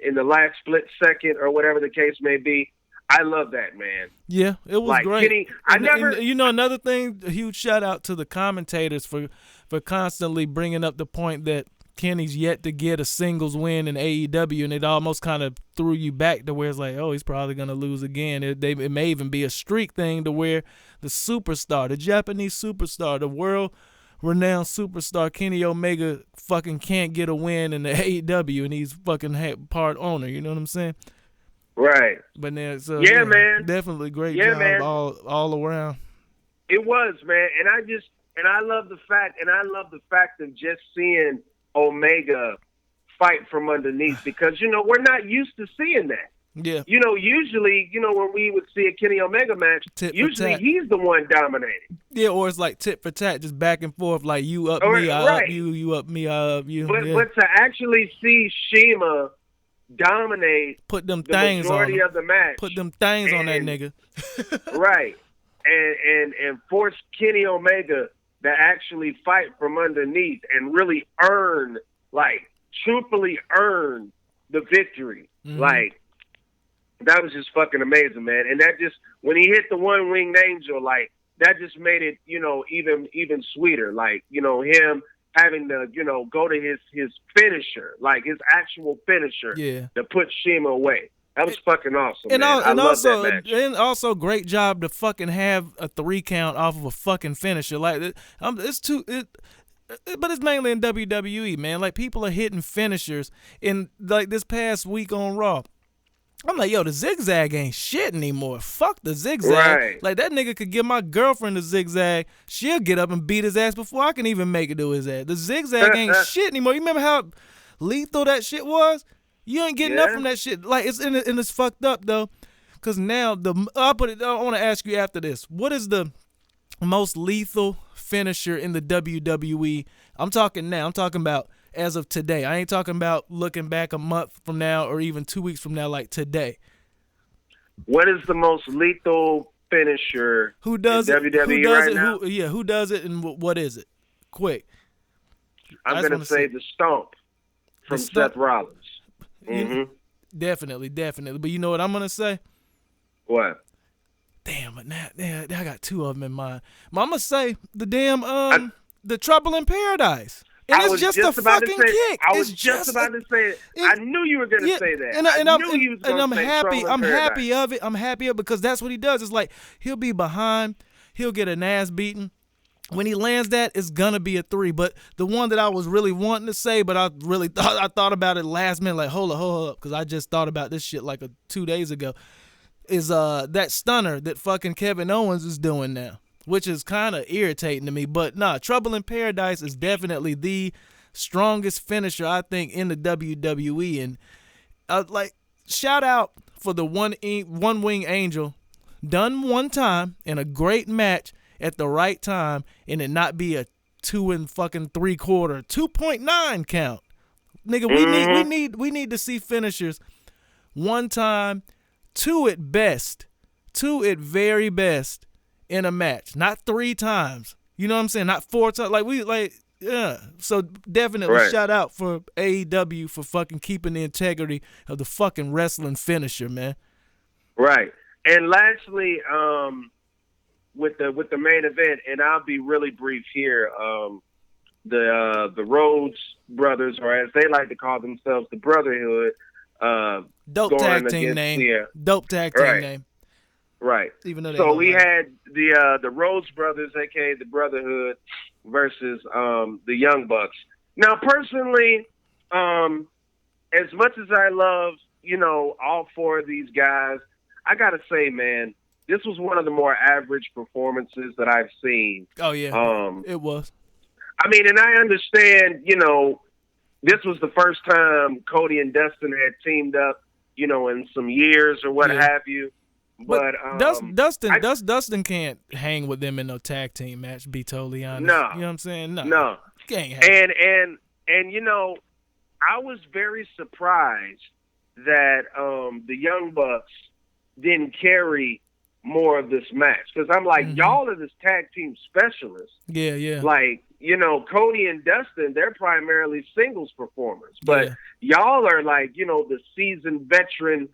in the last split second or whatever the case may be. I love that, man. Yeah, it was like, great. Kenny, another thing, a huge shout out to the commentators for constantly bringing up the point that Kenny's yet to get a singles win in AEW, and it almost kind of threw you back to where it's like, oh, he's probably going to lose again. It may even be a streak thing to where the superstar, the Japanese superstar, the world renowned superstar Kenny Omega fucking can't get a win in the AEW, and he's fucking part owner. You know what I'm saying? Right. But then, so yeah, man, definitely great yeah, job man. all around. It was, man, and I love the fact of just seeing Omega fight from underneath, because we're not used to seeing that. Yeah. Usually, when we would see a Kenny Omega match, usually he's the one dominating. Yeah, or it's like tit for tat, just back and forth, like you up me, I up you, you up me, I up you. But to actually see Shima dominate, put them the things majority on of the match, put them things on that nigga, right, and force Kenny Omega to actually fight from underneath and really truthfully earn the victory, like. That was just fucking amazing, man. And that just, when he hit the one-winged angel, like, that just made it, even sweeter. Like, him having to, go to his finisher, like his actual finisher, to put Shima away. That was fucking awesome, man. I love that match. And also, great job to fucking have a 3 count off of a fucking finisher. Like, but it's mainly in WWE, man. Like, people are hitting finishers. In, like, this past week on Raw, I'm like, yo, the zigzag ain't shit anymore. Fuck the zigzag. Right. Like, that nigga could give my girlfriend a zigzag. She'll get up and beat his ass before I can even make it to his ass. The zigzag ain't shit anymore. You remember how lethal that shit was? You ain't getting up from that shit. Like, and it's fucked up, though. Because now, I want to ask you after this. What is the most lethal finisher in the WWE? I'm talking now. I'm talking about as of today. I ain't talking about looking back a month from now or even 2 weeks from now, like today. What is the most lethal finisher who does in it, WWE who does right it, now? Who does it and what is it? Quick. I'm going to say the Stomp from Seth Rollins. Mm-hmm. Definitely. But you know what I'm going to say? What? Damn, but now I got 2 of them in mind. I'm going to say the damn, the Trouble in Paradise. And it's just a fucking kick. I was just about to say it. I knew you were going to say that. I'm happy of it. I'm happy of it because that's what he does. It's like he'll be behind. He'll get an ass beaten. When he lands that, it's going to be a 3. But the one that I was really wanting to say, but I thought about it last minute, like, hold up, because I just thought about this shit like 2 days ago, is that stunner that fucking Kevin Owens is doing now, which is kind of irritating to me. But nah, Trouble in Paradise is definitely the strongest finisher, I think, in the WWE. And like, shout out for the one-wing angel, done one time in a great match at the right time, and it not be a 2 3/4, 2.9 count. Nigga, we need to see finishers one time, 2 at best, 2 at very best, in a match, not 3 times. You know what I'm saying? Not 4 times. So definitely shout out for AEW for fucking keeping the integrity of the fucking wrestling finisher, man. Right. And lastly, with the main event, and I'll be really brief here. The Rhodes brothers, or as they like to call themselves, the Brotherhood. Dope tag team name. Dope tag team name. Right. Even though so we had the Rhodes brothers, aka the Brotherhood, versus the Young Bucks. Now, personally, as much as I love, all 4 of these guys, I gotta say, man, this was one of the more average performances that I've seen. Oh yeah, it was. I mean, and I understand, this was the first time Cody and Dustin had teamed up, in some years or what have you. But Dustin can't hang with them in no tag team match, to be totally honest. No. You know what I'm saying? No. Can't hang. And I was very surprised that the Young Bucks didn't carry more of this match, because I'm like, y'all are this tag team specialists. Yeah. Like, Cody and Dustin, they're primarily singles performers, but y'all are like, the seasoned veteran,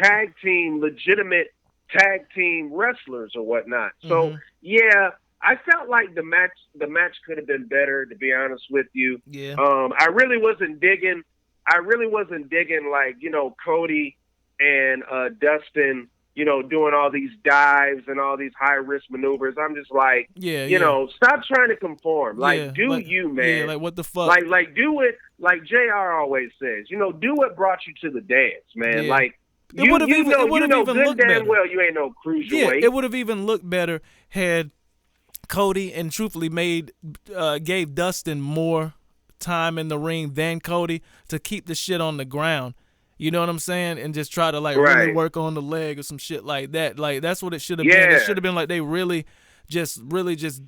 tag team, legitimate tag team wrestlers or whatnot. So yeah, I felt like the match could have been better, to be honest with you. Yeah. I really wasn't digging like, Cody and Dustin doing all these dives and all these high-risk maneuvers. I'm just like, stop trying to conform. Like, you, man. Yeah, like, what the fuck? Like, do it, like JR always says, do what brought you to the dance, man. Yeah. Like, it would have even looked damn better. Well, you ain't no cruiserweight. Yeah, it would have even looked better had Cody and truthfully gave Dustin more time in the ring than Cody to keep the shit on the ground. You know what I'm saying? And just try to really work on the leg or some shit like that. Like, that's what it should have been. It should have been like they really just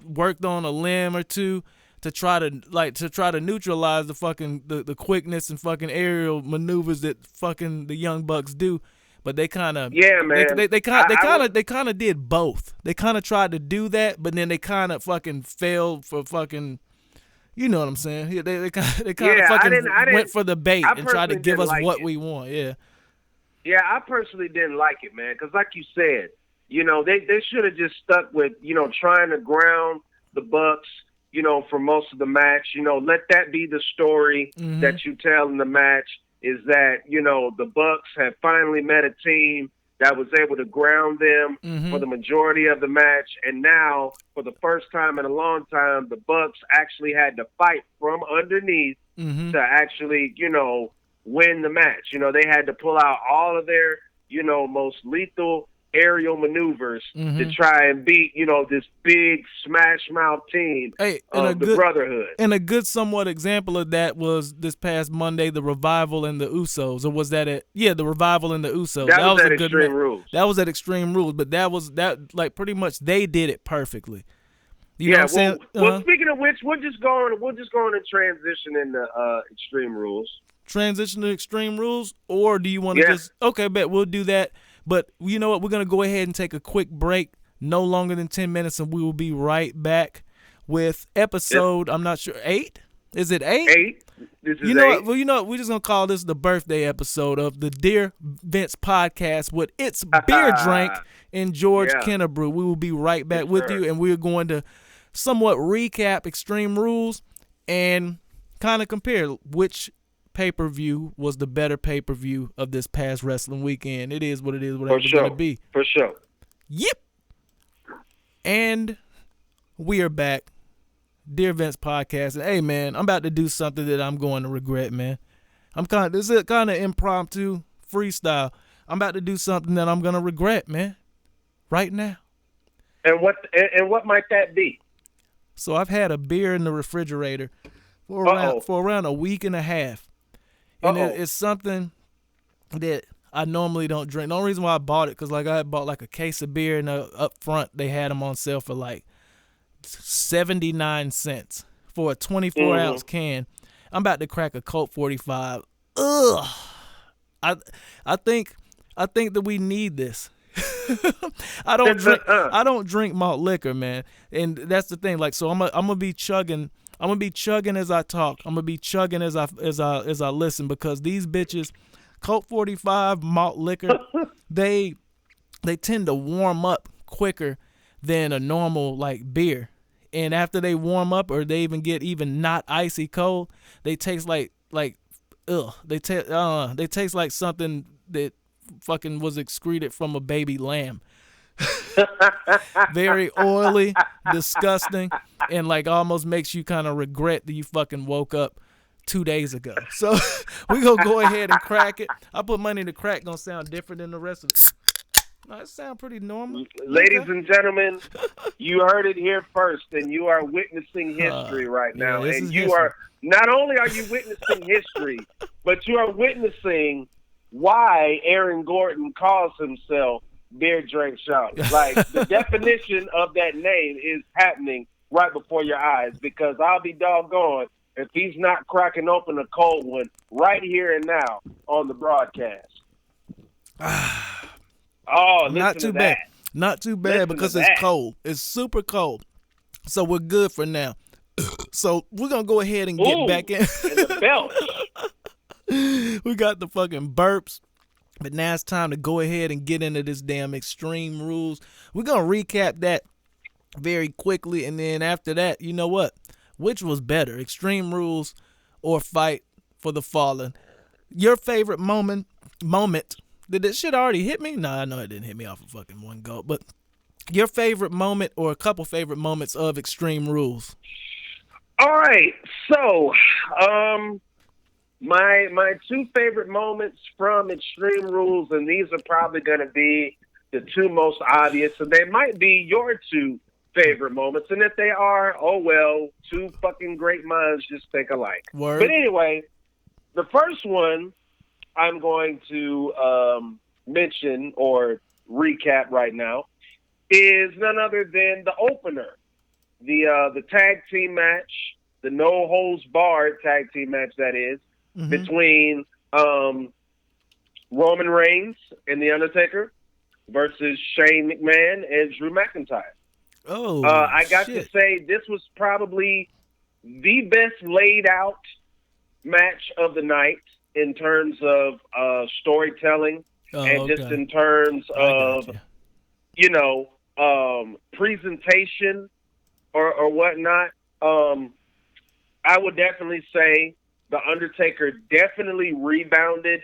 worked on a limb or two to try to neutralize the fucking the quickness and fucking aerial maneuvers that fucking the Young Bucks do. But they kind of they kind of did both. They kind of tried to do that, but then they kind of fucking failed for fucking. You know what I'm saying? They kind of fucking went for the bait and tried to give us what we want. Yeah. Yeah, I personally didn't like it, man, because like you said, they should have just stuck with, trying to ground the Bucks, for most of the match. Let that be the story that you tell in the match is that, the Bucks have finally met a team that was able to ground them for the majority of the match. And now, for the first time in a long time, the Bucks actually had to fight from underneath to actually, win the match. They had to pull out all of their, most lethal aerial maneuvers to try and beat, this big smash mouth team of the Brotherhood. And a good somewhat example of that was this past Monday, the Revival and the Usos. Or was that it? Yeah, the Revival and the Usos. That was at Extreme Rules. That was at Extreme Rules, but that pretty much they did it perfectly. You know what I'm saying? Well, speaking of which, we'll just go on and transition into Extreme Rules. Transition to Extreme Rules, or do you want to just bet we'll do that. But you know what? We're going to go ahead and take a quick break, no longer than 10 minutes, and we will be right back with episode, I'm not sure, 8? Is it 8? 8. This is 8. What? We're just going to call this the birthday episode of the Dear Vince podcast with It's Beer Drink and George Kennebrew. We will be right back with you, and we're going to somewhat recap Extreme Rules and kind of compare which pay-per-view was the better pay-per-view of this past wrestling weekend. It is what it is, whatever it's going to be. For sure. Yep. And we are back. Dear Vince podcast. And hey, man, I'm about to do something that I'm going to regret, man. This is kind of impromptu freestyle. I'm about to do something that I'm going to regret, man. Right now. And what might that be? So I've had a beer in the refrigerator for around a week and a half. And it's something that I normally don't drink. The only reason why I bought it, because I had bought a case of beer, and up front they had them on sale for 79 cents for a 24-ounce can. I'm about to crack a Colt 45. Ugh. I think that we need this. I don't drink malt liquor, man, and that's the thing. So I'm gonna be chugging. I'm gonna be chugging as I talk. I'm gonna be chugging as I listen, because these bitches, Colt 45 malt liquor, they tend to warm up quicker than a normal beer. And after they warm up, or they even get not icy cold, they taste like ugh. They taste like something that fucking was excreted from a baby lamb. Very oily, disgusting, and almost makes you kind of regret that you fucking woke up 2 days ago. So we gonna go ahead and crack it. I put money in the crack gonna sound different than the rest of it. No, it sound pretty normal. Ladies and gentlemen, you heard it here first, and you are witnessing history right now. And you are not only are you witnessing history, but you are witnessing why Aaron Gordon calls himself Beer Drink Shot. The definition of that name is happening right before your eyes, because I'll be doggone if he's not cracking open a cold one right here and now on the broadcast. Not too bad. Not too bad, because it's cold. It's super cold. So we're good for now. So we're going to go ahead and get back in. And the belt. We got the fucking burps. But now it's time to go ahead and get into this damn Extreme Rules. We're going to recap that very quickly. And then after that, you know what? Which was better, Extreme Rules or Fight for the Fallen? Your favorite moment Did this shit already hit me? No, I know it didn't hit me off of fucking one go. But your favorite moment or a couple favorite moments of Extreme Rules? All right, so my two favorite moments from Extreme Rules, and these are probably going to be the two most obvious, and they might be your two favorite moments. And if they are, oh well, two fucking great minds just think alike. Word. But anyway, the first one I'm going to mention or recap right now is none other than the opener, the tag team match, the no holds barred tag team match that is, between Roman Reigns and The Undertaker versus Shane McMahon and Drew McIntyre. Oh, I got to say this was probably the best laid out match of the night in terms of storytelling and just in terms of, presentation or whatnot. I would definitely say The Undertaker definitely rebounded,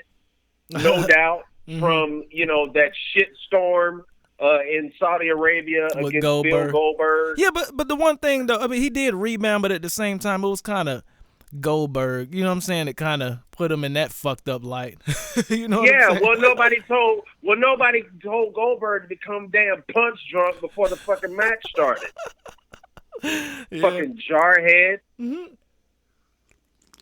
no doubt, from, that shitstorm in Saudi Arabia with against Goldberg. Bill Goldberg. Yeah, but the one thing, though, I mean, he did rebound, but at the same time, it was kind of Goldberg. You know what I'm saying? It kind of put him in that fucked up light. You know what I'm saying? Well, nobody told Goldberg to become damn punch drunk before the fucking match started. Yeah. Fucking jarhead.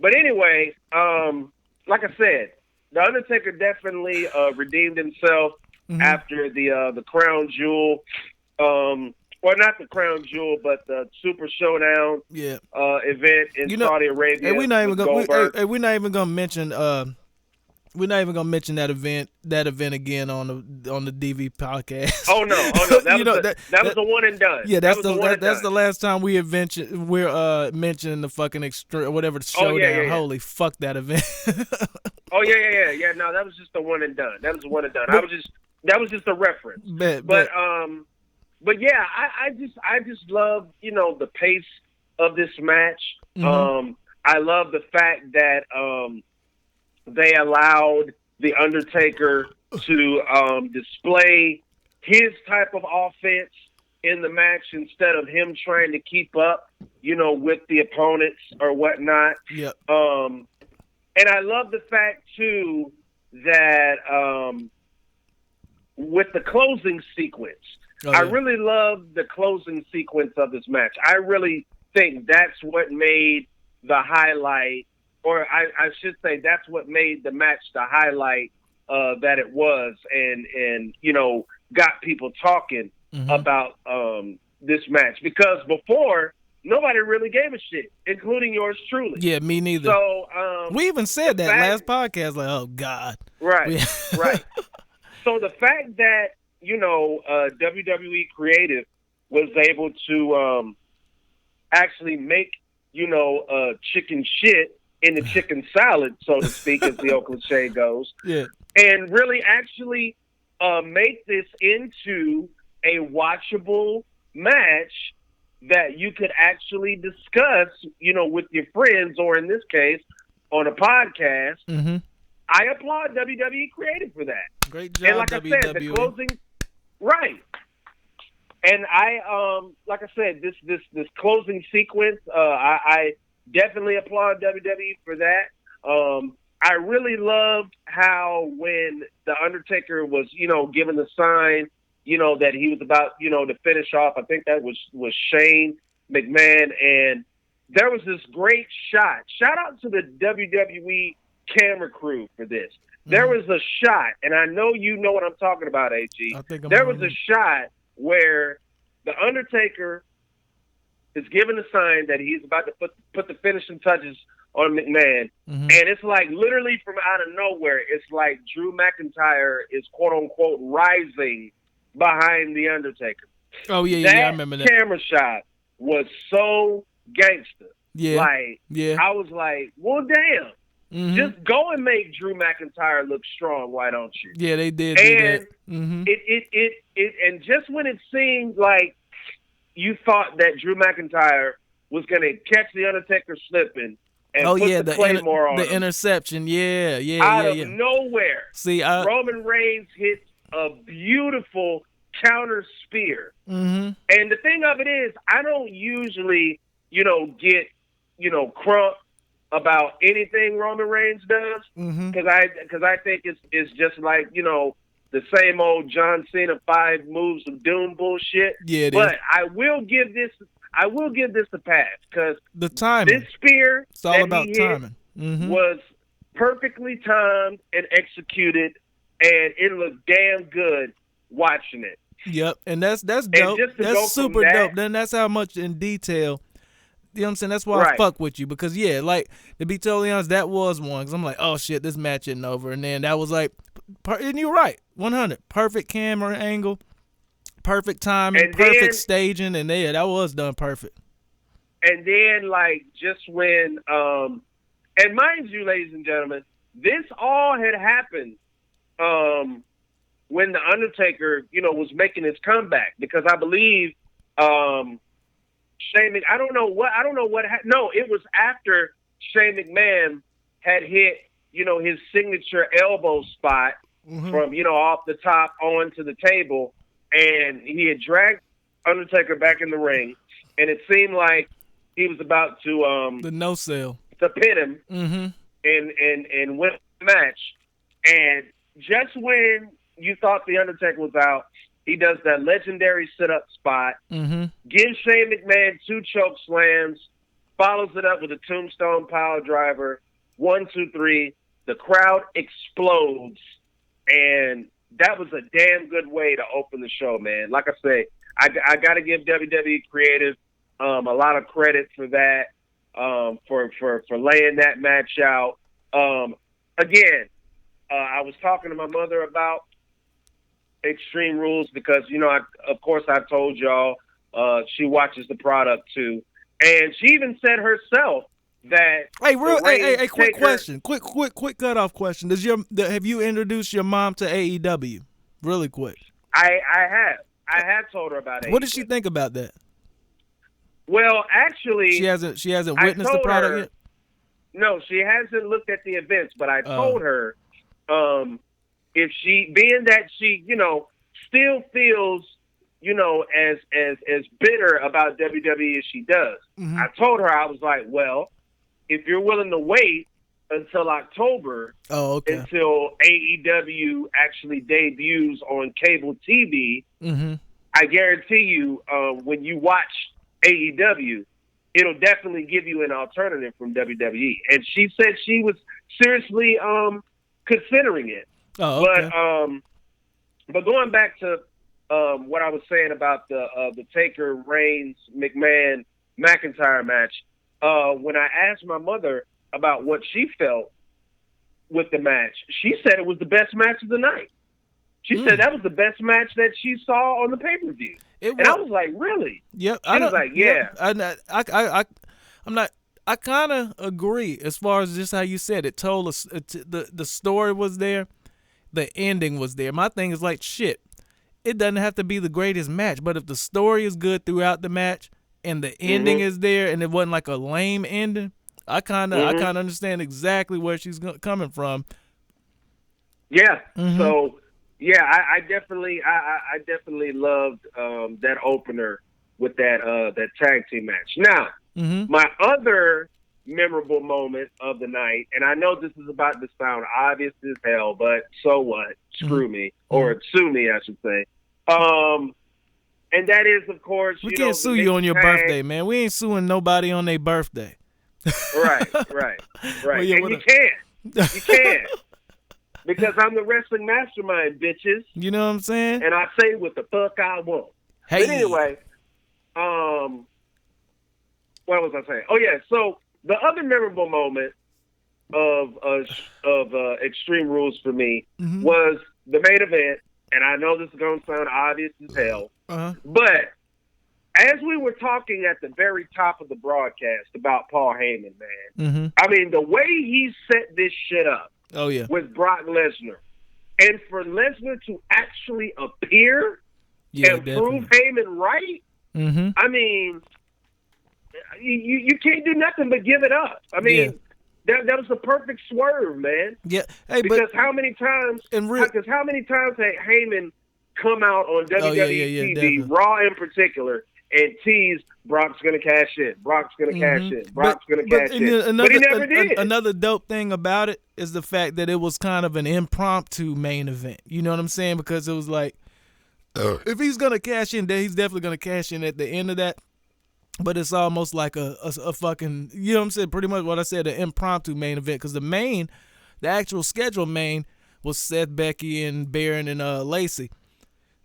But anyway, like I said, The Undertaker definitely redeemed himself after the Crown Jewel, or not the Crown Jewel, but the Super Showdown event in Saudi Arabia. And we're not even gonna mention we're not even gonna mention that event again on the DV podcast. Oh no, that was the one and done. Yeah, that's the last time we're mentioning the fucking whatever the showdown. Yeah. Holy fuck that event. Oh yeah. No, that was just the one and done. That was the one and done. That was just a reference. But yeah, I just love the pace of this match. I love the fact that they allowed The Undertaker to display his type of offense in the match instead of him trying to keep up, with the opponents or whatnot. Yep. And I love the fact too that with the closing sequence, I really love the closing sequence of this match. I really think that's what made the highlight, or I should say that's what made the match the highlight that it was, and got people talking about this match, because before nobody really gave a shit, including yours truly. Yeah, me neither. So we even said that last podcast, like, oh God, right. So the fact that WWE Creative was able to actually make chicken shit in the chicken salad, so to speak, as the old cliche goes. Yeah. And really actually make this into a watchable match that you could actually discuss, with your friends, or in this case, on a podcast. I applaud WWE Creative for that. Great job, and like WWE. I said, the closing, right. And like I said, this closing sequence, I definitely applaud WWE for that. I really loved how when The Undertaker was, given the sign, that he was about, to finish off, I think that was Shane McMahon, and there was this great shot. Shout out to the WWE camera crew for this. There was a shot, and I know you know what I'm talking about, AG. There was a shot where The Undertaker is given a sign that he's about to put the finishing touches on McMahon, and it's like literally from out of nowhere, it's like Drew McIntyre is quote unquote rising behind The Undertaker. Oh yeah, I remember that. Camera shot was so gangster. Yeah, I was like, well, damn. Just go and make Drew McIntyre look strong, why don't you? Yeah, they did. And and just when it seemed like you thought that Drew McIntyre was going to catch The Undertaker slipping, and put the Claymore on the him. Interception. Yeah. Out of nowhere. See, Roman Reigns hits a beautiful counter spear. Mm-hmm. And the thing of it is, I don't usually, get, crunk about anything Roman Reigns does, because I think it's just like, the same old John Cena 5 moves of doom bullshit. Yeah, but I will give this a pass, because the timing. This spear it's all about timing. Was perfectly timed and executed, and it looked damn good watching it. Yep, and that's dope. That's super dope. Then that's how much in detail. You know what I'm saying? That's why I fuck with you, because like, to be totally honest, that was one. Because I'm like, oh shit, this match isn't over, and then that was like, and you're right, 100 perfect camera angle, perfect timing, and perfect staging, and that was done perfect. And then, like, just when, and mind you, ladies and gentlemen, this all had happened when The Undertaker, was making his comeback, because I believe Shane McMahon, I don't know what no, it was after Shane McMahon had hit, his signature elbow spot from, off the top onto the table, and he had dragged Undertaker back in the ring, and it seemed like he was about to the no sell to pin him and win the match. And just when you thought the Undertaker was out, he does that legendary sit-up spot, gives Shane McMahon 2 choke slams, follows it up with a tombstone pile driver, 1, 2, 3. The crowd explodes, and that was a damn good way to open the show, man. Like I say, I got to give WWE Creative a lot of credit for that, for laying that match out. Again, I was talking to my mother about Extreme Rules, because of course I told y'all she watches the product too, and she even said herself that quick question, quick cutoff question. Have you introduced your mom to AEW? Really quick. I have told her about it. What does she think about that? Well, actually, she hasn't witnessed the product yet. No, she hasn't looked at the events, but I told her if she, being that she, still feels, as bitter about WWE as she does. I told her, I was like, well, if you're willing to wait until October, until AEW actually debuts on cable TV, I guarantee you, when you watch AEW, it'll definitely give you an alternative from WWE. And she said she was seriously considering it. Oh, okay. But going back to what I was saying about the Taker, Reigns, McMahon, McIntyre match, when I asked my mother about what she felt with the match, she said it was the best match of the night. She said that was the best match that she saw on the pay-per-view. And I was like, really? Yep. I was like, yeah. I kind of agree as far as just how you said it. Told us the story was there, the ending was there. My thing is like, shit, it doesn't have to be the greatest match, but if the story is good throughout the match and the ending is there, and it wasn't like a lame ending, I kind of understand exactly where she's coming from. Yeah. So. Yeah, I definitely loved that opener with that tag team match. Now, my other memorable moment of the night, and I know this is about to sound obvious as hell, but so what? Screw me, or sue me, I should say. And that is, of course, we can't sue you on your birthday, man. We ain't suing nobody on their birthday. Right. Well, yeah, and you can. Because I'm the wrestling mastermind, bitches. You know what I'm saying? And I say what the fuck I want. Hey. But anyway, what was I saying? Oh, yeah. So the other memorable moment of Extreme Rules for me was the main event. And I know this is going to sound obvious as hell. But as we were talking at the very top of the broadcast about Paul Heyman, man, I mean, the way he set this shit up, with Brock Lesnar, and for Lesnar to actually appear and prove Heyman right, I mean, you can't do nothing but give it up. I mean, that was the perfect swerve, man. Yeah. Hey, because how many times? Because how many times had Heyman come out on WWE TV, Raw in particular, and tease Brock's going to cash in. Brock's going to cash in. Brock's going to cash in. But he never did. Another dope thing about it is the fact that it was kind of an impromptu main event. You know what I'm saying? Because it was like, if he's going to cash in, then he's definitely going to cash in at the end of that. But it's almost like a fucking, you know what I'm saying? Pretty much what I said, an impromptu main event. Because the actual scheduled main was Seth, Becky, and Baron and Lacey.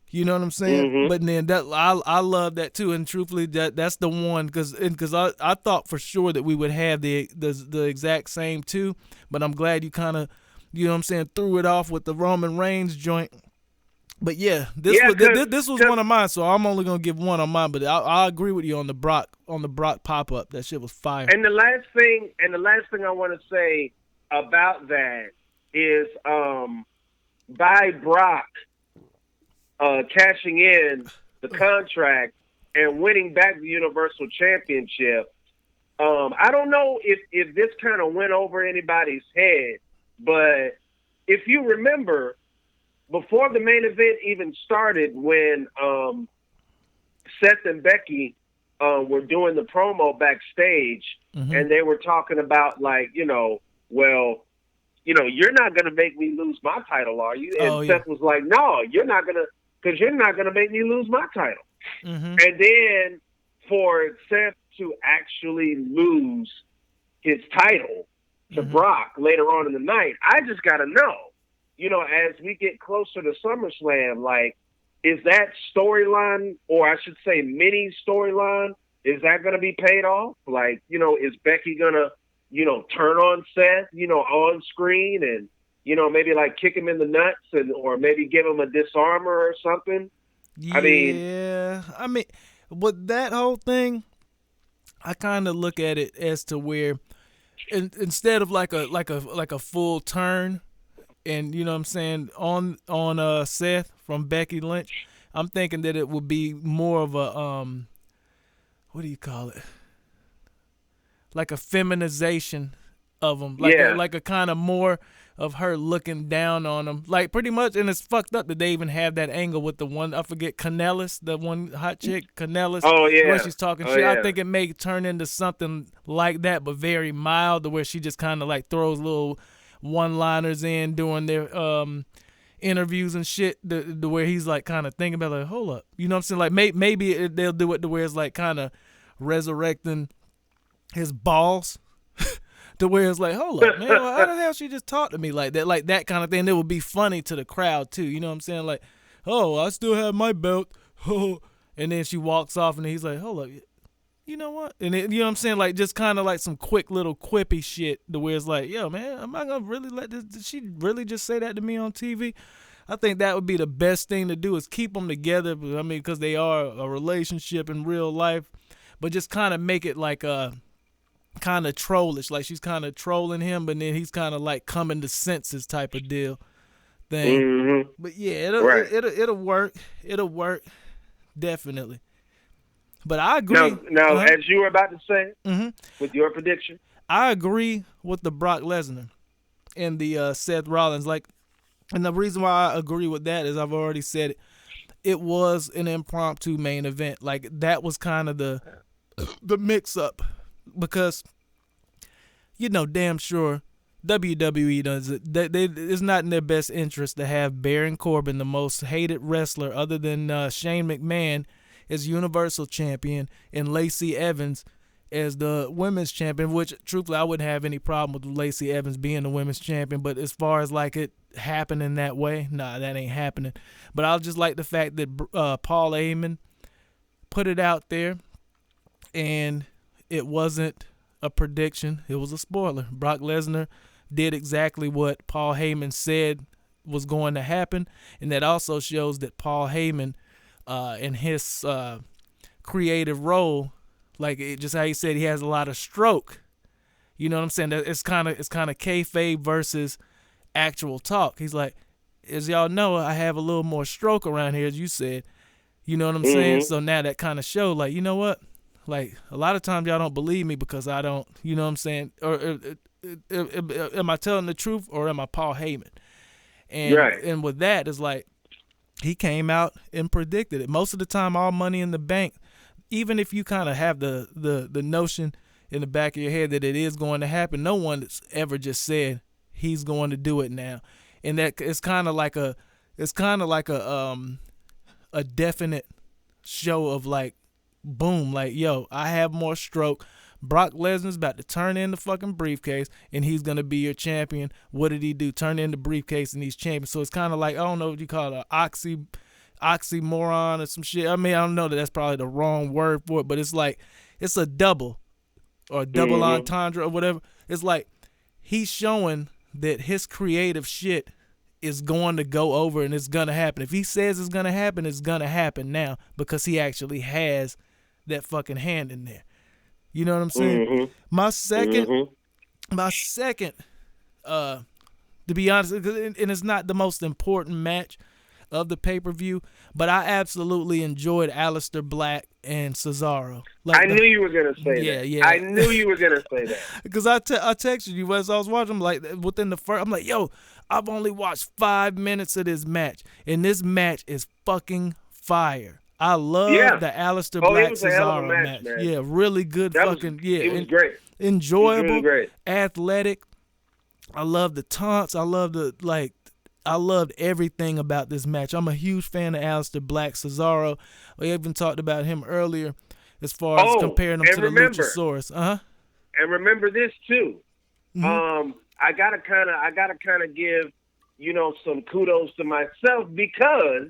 You know what I'm saying? Mm-hmm. But then I love that too, and truthfully, that's the one because I thought for sure that we would have the exact same two, but I'm glad you kind of, you know what I'm saying, threw it off with the Roman Reigns joint. But this was one of mine, so I'm only gonna give one on mine. But I agree with you on the Brock pop up. That shit was fire. And the last thing I want to say about that is by Brock cashing in the contract and winning back the Universal Championship. I don't know if this kind of went over anybody's head, but if you remember, before the main event even started, when Seth and Becky were doing the promo backstage, and they were talking about, like, well, you're not going to make me lose my title, are you? And Seth was like, no, you're not going to, because you're not going to make me lose my title. And then for Seth to actually lose his title to Brock later on in the night, I just got to know, as we get closer to SummerSlam, like, is that storyline, or I should say mini storyline, is that going to be paid off? Like, is Becky going to, turn on Seth, on screen and, maybe like kick him in the nuts or maybe give him a disarmer or something? Yeah, I mean, with that whole thing, I kind of look at it as to where, instead of like a full turn, and you know what I'm saying, on Seth from Becky Lynch, I'm thinking that it would be more of a what do you call it? Like a feminization of him, like a kind of more of her looking down on him, like pretty much. And it's fucked up that they even have that angle with the one, I forget, Kanellis, the one hot chick, Kanellis. Oh yeah, where she's talking shit. Yeah. I think it may turn into something like that, but very mild, to where she just kind of like throws little one-liners in during their interviews and shit, the where he's like kind of thinking about, like, hold up, you know what I'm saying? Like maybe they'll do it to where it's like kind of resurrecting his balls. To where it's like, hold up, man, how the hell she just talked to me like that kind of thing? It would be funny to the crowd too, you know what I'm saying? Like, oh, I still have my belt, and then she walks off, and he's like, hold up, you know what? And you know what I'm saying? Like, just kind of like some quick little quippy shit, to where it's like, yo, man, am I gonna really let this? Did she really just say that to me on TV? I think that would be the best thing to do, is keep them together. I mean, because they are a relationship in real life, but just kind of make it like kind of trollish, like she's kind of trolling him, but then he's kind of like coming to senses type of deal thing. But yeah, it'll work definitely. But I agree. Now, as you were about to say, with your prediction, I agree with the Brock Lesnar and the Seth Rollins. Like, and the reason why I agree with that is, I've already said it. It was an impromptu main event. Like, that was kind of the mix up. Because, damn sure WWE does it. It's not in their best interest to have Baron Corbin, the most hated wrestler other than Shane McMahon, as Universal Champion, and Lacey Evans as the Women's Champion, which, truthfully, I wouldn't have any problem with Lacey Evans being the Women's Champion. But as far as, like, it happening that way, nah, that ain't happening. But I just like the fact that Paul Heyman put it out there, and it wasn't a prediction. It was a spoiler. Brock Lesnar did exactly what Paul Heyman said was going to happen, and that also shows that Paul Heyman, in his creative role, like just how he said, he has a lot of stroke. You know what I'm saying? It's kind of kayfabe versus actual talk. He's like, as y'all know, I have a little more stroke around here, as you said. You know what I'm saying? So now that kind of showed, like, you know what? like a lot of times y'all don't believe me because I don't, you know what I'm saying? Or am I telling the truth or am I Paul Heyman? And with that, it's like he came out and predicted it. Most of the time, all Money in the Bank, even if you kind of have the notion in the back of your head that it is going to happen, no one has ever just said he's going to do it now. And that it's kind of like a definite show of like, boom, like, yo, I have more stroke. Brock Lesnar's about to turn in the fucking briefcase, and he's going to be your champion. What did he do? Turn in the briefcase, and he's champion. So it's kind of like, I don't know what you call it, an oxymoron or some shit. I mean, I don't know that that's probably the wrong word for it, but it's like, it's a double or a double entendre or whatever. It's like he's showing that his creative shit is going to go over and it's going to happen. If he says it's going to happen, it's going to happen now because he actually has that fucking hand in there. You know what I'm saying? My second, to be honest, and it's not the most important match of the pay-per-view, but I absolutely enjoyed Aleister Black and Cesaro. Like I knew you were going to say that. Yeah. I knew you were going to say that. Because I texted you as I was watching, I'm like, within the first, I'm like, yo, I've only watched 5 minutes of this match, and this match is fucking fire. I love the Aleister Black Cesaro match. Man. Yeah, really good it was great. Enjoyable, really great. Athletic. I love the taunts. I loved everything about this match. I'm a huge fan of Aleister Black. Cesaro, we even talked about him earlier as far as comparing him to the Luchasaurus. And remember this too. I gotta kind of give, some kudos to myself because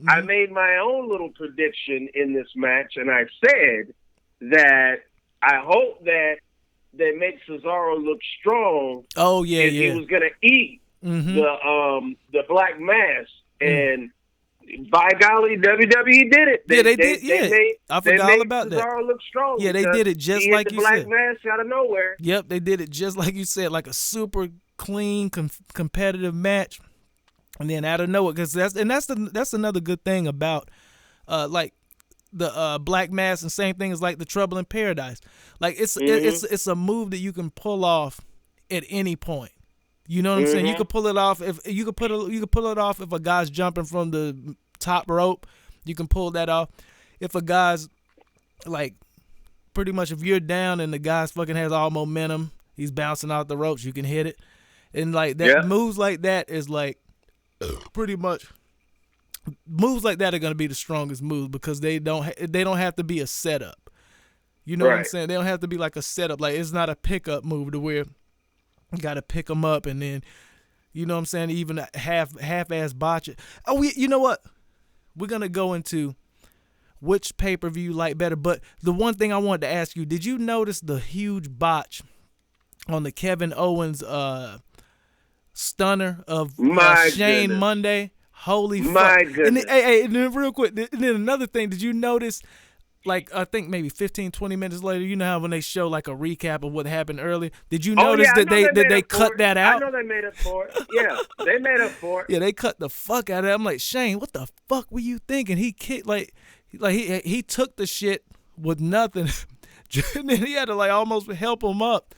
I made my own little prediction in this match, and I said that I hope that they make Cesaro look strong. Oh yeah, and he was gonna eat the Black Mass, and by golly, WWE did it. They did. I forgot all about that. Cesaro look strong. Yeah, they did it just like you said. Black Mass out of nowhere. Yep, they did it just like you said, like a super clean, competitive match. And then out of nowhere, because that's another good thing about like the Black Mass, and same thing as like the Trouble in Paradise. Like it's a move that you can pull off at any point. You know what I'm saying? You could pull it off if you could pull it off if a guy's jumping from the top rope. You can pull that off. If a guy's like pretty much if you're down and the guy's fucking has all momentum, he's bouncing out the ropes, you can hit it. And like that moves like that is like pretty much moves like that are going to be the strongest moves because they don't have to be a setup. You know what I'm saying? They don't have to be like a setup. Like it's not a pickup move to where you got to pick them up and then, you know what I'm saying, even half-ass botch it. Oh, you know what? We're going to go into which pay-per-view you like better. But the one thing I wanted to ask you, did you notice the huge botch on the Kevin Owens stunner of Shane Monday? Holy fuck. My goodness. And then real quick, and then another thing, did you notice, like, I think maybe 15, 20 minutes later, you know how when they show like a recap of what happened earlier, did you notice that they cut that out? I know they made up for it. Yeah, they made up for it. Yeah, they cut the fuck out of it. I'm like, Shane, what the fuck were you thinking? He kicked he took the shit with nothing, and then he had to like almost help him up.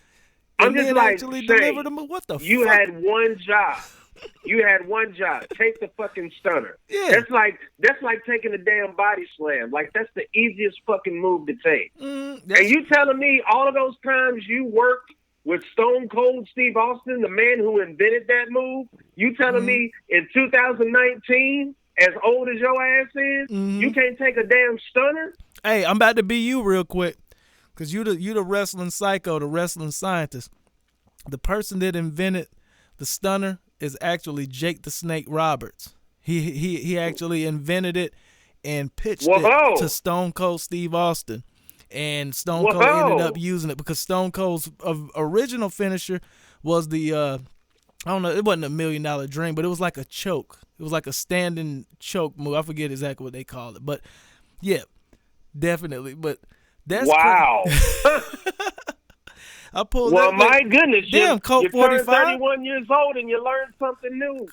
I'm just like, actually delivered him. What the fuck? You had one job. You had one job. Take the fucking stunner. Yeah. That's like taking a damn body slam. Like that's the easiest fucking move to take. And you telling me all of those times you worked with Stone Cold Steve Austin, the man who invented that move, you telling me in 2019, as old as your ass is, you can't take a damn stunner? Hey, I'm about to be you real quick. Because you the wrestling psycho, the wrestling scientist. The person that invented the stunner is actually Jake the Snake Roberts. He actually invented it and pitched it to Stone Cold Steve Austin. And Stone Cold ended up using it because Stone Cold's original finisher was the, I don't know, it wasn't $1 million dream, but it was like a choke. It was like a standing choke move. I forget exactly what they called it. But, yeah, definitely. But that's I pulled that. My goodness. Damn, Colt 45. You're 31 years old and you learned something new.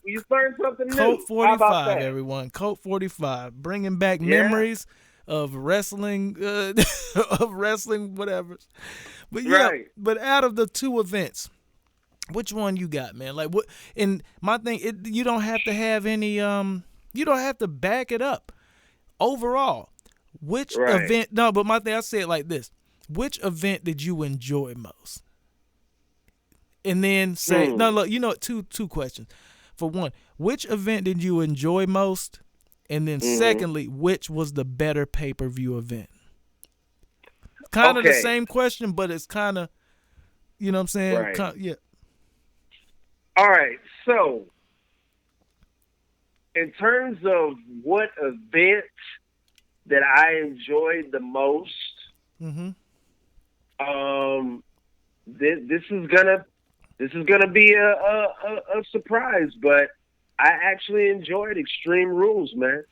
Colt 45, everyone. Colt 45. Bringing back memories of wrestling, whatever. But yeah, but out of the two events, which one you got, man? Like what? And my thing, you don't have to have any, you don't have to back it up. Overall, which event? No, but my thing, I say it like this: which event did you enjoy most? And then say, no, look, two questions. For one, which event did you enjoy most? And then secondly, which was the better pay-per-view event? Kind of the same question, but it's kind of, you know what I'm saying? Right. Yeah. All right. So, in terms of what event that I enjoyed the most, this is gonna be a surprise, but I actually enjoyed Extreme Rules, man.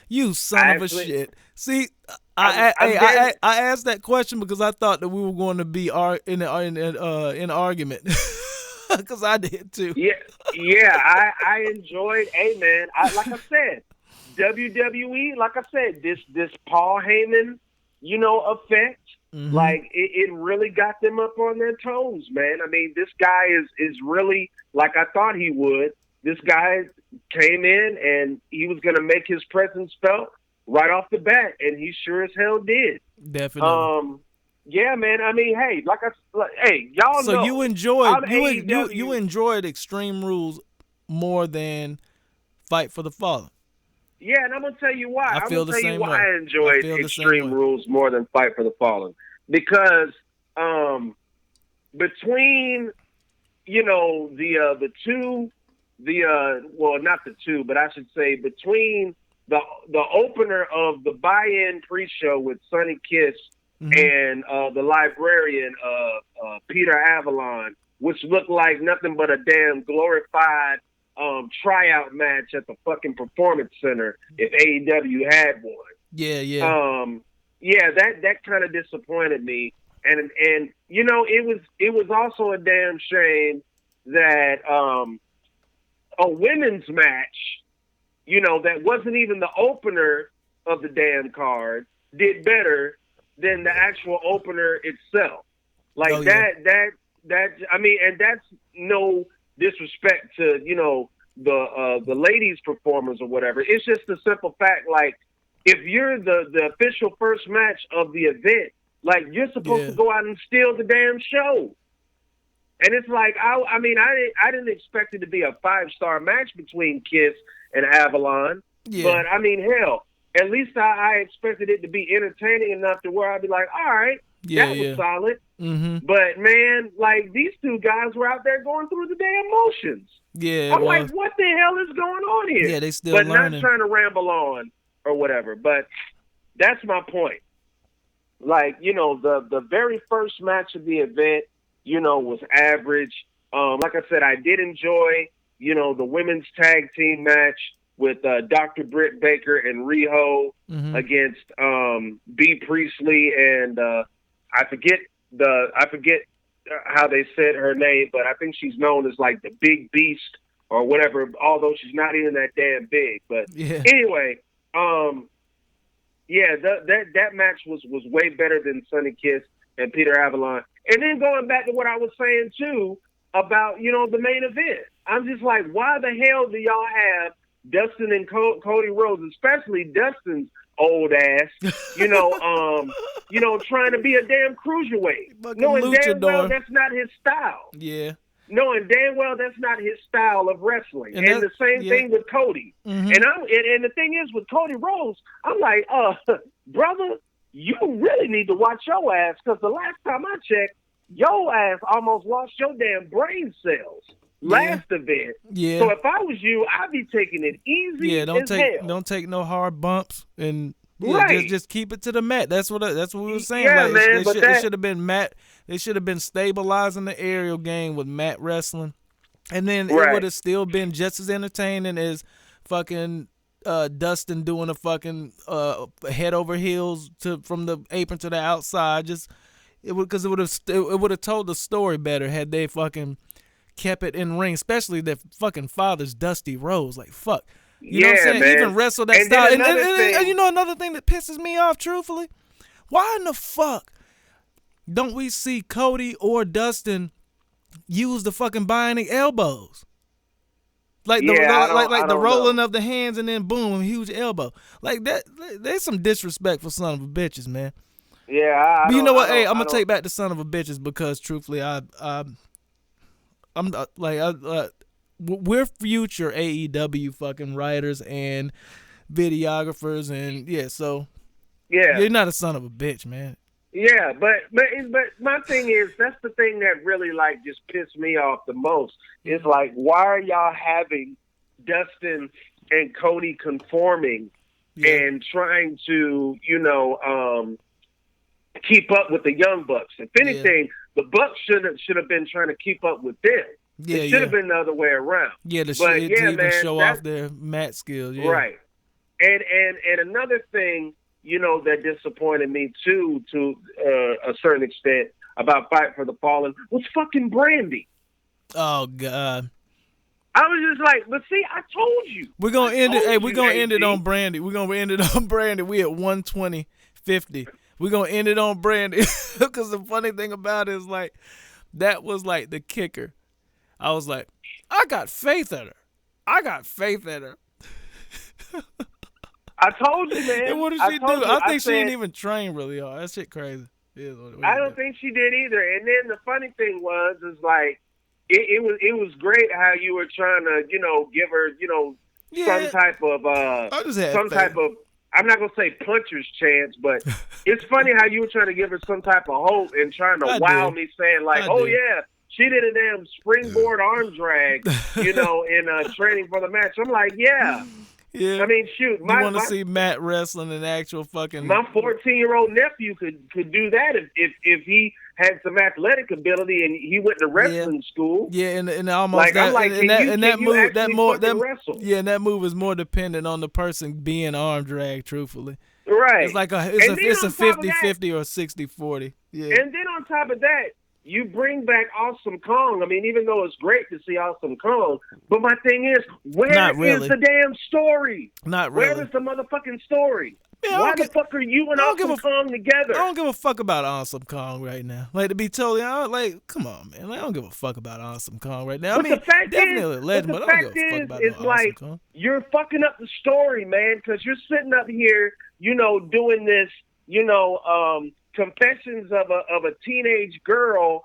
You son of a shit. See, I asked that question because I thought that we were going to be in an argument. Because I did too. Yeah, I enjoyed. Hey, man, like I said, WWE. Like I said, this Paul Heyman, effect. Like it really got them up on their toes, man. I mean, this guy is really like I thought he would. This guy came in and he was going to make his presence felt right off the bat, and he sure as hell did. Definitely. Yeah, man. I mean, hey, y'all know. So you enjoyed Extreme Rules more than Fight for the Fallen. Yeah, and I'm gonna tell you why. I enjoyed Extreme Rules more than Fight for the Fallen, because between between the opener of the buy-in pre-show with Sonny Kiss and the librarian Peter Avalon, which looked like nothing but a damn glorified tryout match at the fucking Performance Center if AEW had one. That kind of disappointed me, and it was also a damn shame that a women's match, that wasn't even the opener of the damn card, did better than the actual opener itself. Like that. I mean, and that's no disrespect to the ladies performers or whatever. It's just a simple fact. Like, if you're the official first match of the event, like, you're supposed to go out and steal the damn show. And it's like, I didn't expect it to be a 5-star match between Kiss and Avalon. Yeah. But I mean, hell, at least I expected it to be entertaining enough to where I'd be like, all right, that was solid. But man, like, these two guys were out there going through the damn motions. Yeah, I'm like, what the hell is going on here? Yeah, they still but learning. Not trying to ramble on or whatever. But that's my point. Like, the very first match of the event, was average. Like I said, I did enjoy, the women's tag team match with Dr. Britt Baker and Riho against B. Priestley and I forget how they said her name, but I think she's known as like the Big Beast or whatever, although she's not even that damn big. But anyway, that match was way better than Sonny Kiss and Peter Avalon. And then going back to what I was saying too about, the main event, I'm just like, why the hell do y'all have Dustin and Cody Rhodes, especially Dustin's old ass, trying to be a damn cruiserweight, knowing damn well that's not his style. Yeah. Knowing damn well that's not his style of wrestling. And the same thing with Cody. And the thing is with Cody Rhodes, I'm like, brother, you really need to watch your ass, because the last time I checked, your ass almost lost your damn brain cells last event. Yeah. So if I was you, I'd be taking it easy. Yeah, don't take no hard bumps, and just keep it to the mat. That's what we were saying. Yeah, like, man, they should have been mat. They should have been stabilizing the aerial game with mat wrestling, and then it would have still been just as entertaining as fucking Dustin doing a fucking head over heels from the apron to the outside. It would have told the story better had they fucking kept it in ring, especially their fucking father's Dusty Rhodes. Like, fuck, You know what I'm saying? Man. Even wrestle that style. And you know another thing that pisses me off, truthfully? Why in the fuck don't we see Cody or Dustin use the fucking bionic elbows? Like the rolling of the hands and then boom, huge elbow. Like that, there's some disrespectful son of a bitches, man. Yeah, but you know what? Hey, I'm gonna take back the son of a bitches because truthfully, we're future AEW fucking writers and videographers and so you're not a son of a bitch, man. Yeah, but my thing is, that's the thing that really like just pissed me off the most. Is like, why are y'all having Dustin and Cody conforming and trying to, keep up with the Young Bucks? If anything, the Bucks should have been trying to keep up with them. It should have been the other way around. Yeah, to even show off their mat skills. Yeah. Right. And another thing, that disappointed me too, to a certain extent, about Fight for the Fallen was fucking Brandy. Oh God. I was just like, but see, I told you. We're gonna end it. Hey, we're gonna end it on Brandy. We're gonna end it on Brandy. We at 120.50. We're gonna end it on Brandy because the funny thing about it is like that was like the kicker. I was like, I got faith in her. I told you, man. And what did she do? I think she didn't even train really hard. That shit crazy. I don't think she did either. And then the funny thing is like, it was great how you were trying to, give her, some type of, I'm not going to say puncher's chance, but it's funny how you were trying to give her some type of hope and trying to wow me saying like, yeah, she did a damn springboard arm drag, in training for the match. I'm like, yeah. Yeah. I mean, shoot. You want to see Matt wrestling an actual fucking... My 14-year-old nephew could do that if he had some athletic ability and he went to wrestling school. Yeah, and almost that move is more dependent on the person being arm dragged, truthfully. Right. It's like it's a 50-50 or 60-40. Yeah. And then on top of that, you bring back Awesome Kong. I mean, even though it's great to see Awesome Kong, but my thing is, where is the damn story? Not really. Where is the motherfucking story? Why the fuck are you and Awesome Kong together? I don't give a fuck about Awesome Kong right now. Like, to be totally honest, come on, man. Like, I don't give a fuck about Awesome Kong right now. But the fact definitely a legend, but I don't give a fuck about Awesome Kong. You're fucking up the story, man, because you're sitting up here, doing this, confessions of a teenage girl,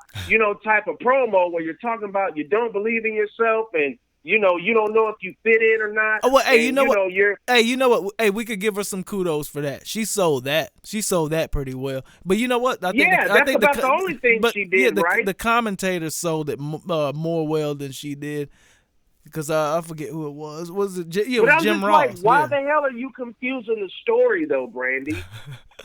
type of promo where you're talking about you don't believe in yourself and you don't know if you fit in or not. Oh well, hey, you know what? Hey, we could give her some kudos for that. She sold that. She sold that pretty well. But you know what? I think the only thing she did, right? The commentators sold it more well than she did. Because I forget who it was. Was it Jim Ross? Like, why the hell are you confusing the story, though, Brandy?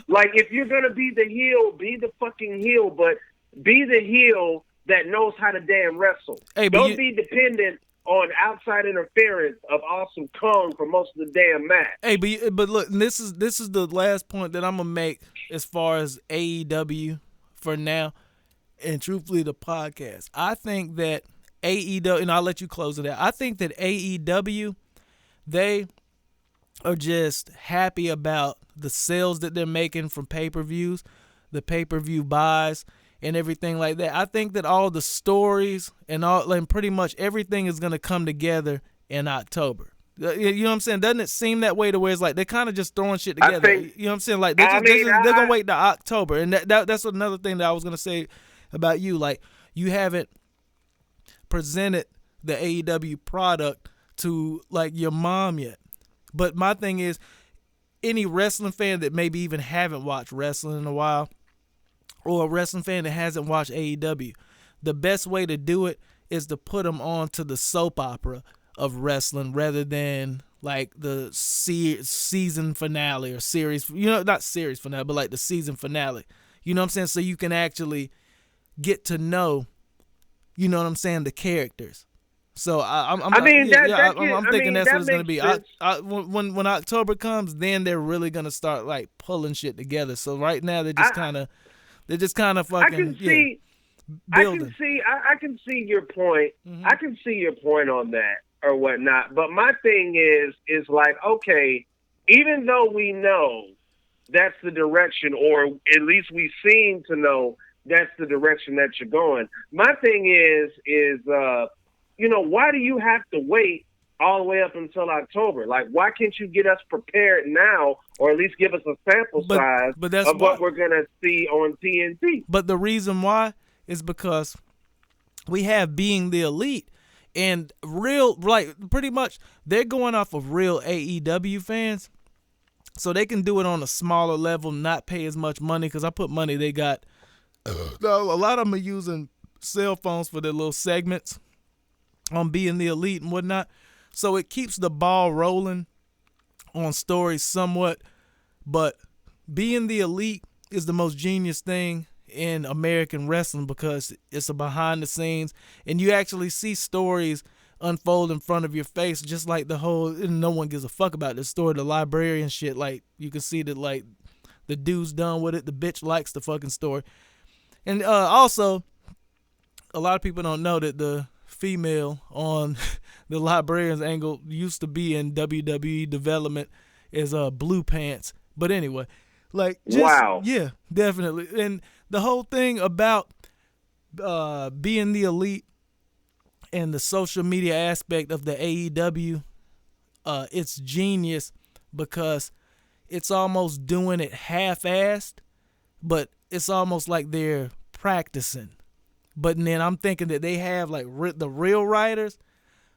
Like, if you're going to be the heel, be the fucking heel, but be the heel that knows how to damn wrestle. Hey, don't be dependent on outside interference of Awesome Kong for most of the damn match. Hey, but look, this is the last point that I'm going to make as far as AEW for now, and truthfully the podcast. I think that AEW, and I'll let you close it out. I think that AEW, they are just happy about the sales that they're making from pay-per-views, the pay-per-view buys, and everything like that. I think that all the stories and pretty much everything is going to come together in October. You know what I'm saying? Doesn't it seem that way to where it's like they're kind of just throwing shit together? You know what I'm saying? Like they're going to wait to October. And that's another thing that I was going to say about you. Like, you haven't presented the AEW product to like your mom yet. But my thing is, any wrestling fan that maybe even haven't watched wrestling in a while, or a wrestling fan that hasn't watched AEW, the best way to do it is to put them on to the soap opera of wrestling rather than like the season finale or series, not series finale, but like the season finale. You know what I'm saying? So you can actually get to know, you know what I'm saying, the characters. So I'm thinking that's what it's gonna be. When October comes, then they're really gonna start like pulling shit together. So right now they're just kind of fucking. I can see your point. Mm-hmm. I can see your point on that. or whatnot. But my thing is like, okay, even though we know that's the direction, or at least we seem to know that's the direction that you're going. My thing is why do you have to wait all the way up until October? Like, why can't you get us prepared now, or at least give us a sample size of what we're going to see on TNT? But the reason why is because we have Being the Elite, and pretty much they're going off of real AEW fans, so they can do it on a smaller level, not pay as much money, because I put money they got. A lot of them are using cell phones for their little segments on Being the Elite and whatnot. So it keeps the ball rolling on stories somewhat, but Being the Elite is the most genius thing in American wrestling because it's a behind the scenes, and you actually see stories unfold in front of your face, just like the whole no one gives a fuck about this story, the librarian shit. Like, you can see that, like, the dude's done with it, the bitch likes the fucking story. And also, a lot of people don't know that the female on the librarian's angle used to be in WWE development as Blue Pants. But anyway, like, wow. Yeah, definitely. And the whole thing about Being the Elite and the social media aspect of the AEW, it's genius because it's almost doing it half-assed, but it's almost like they're practicing. But then I'm thinking that they have like the real writers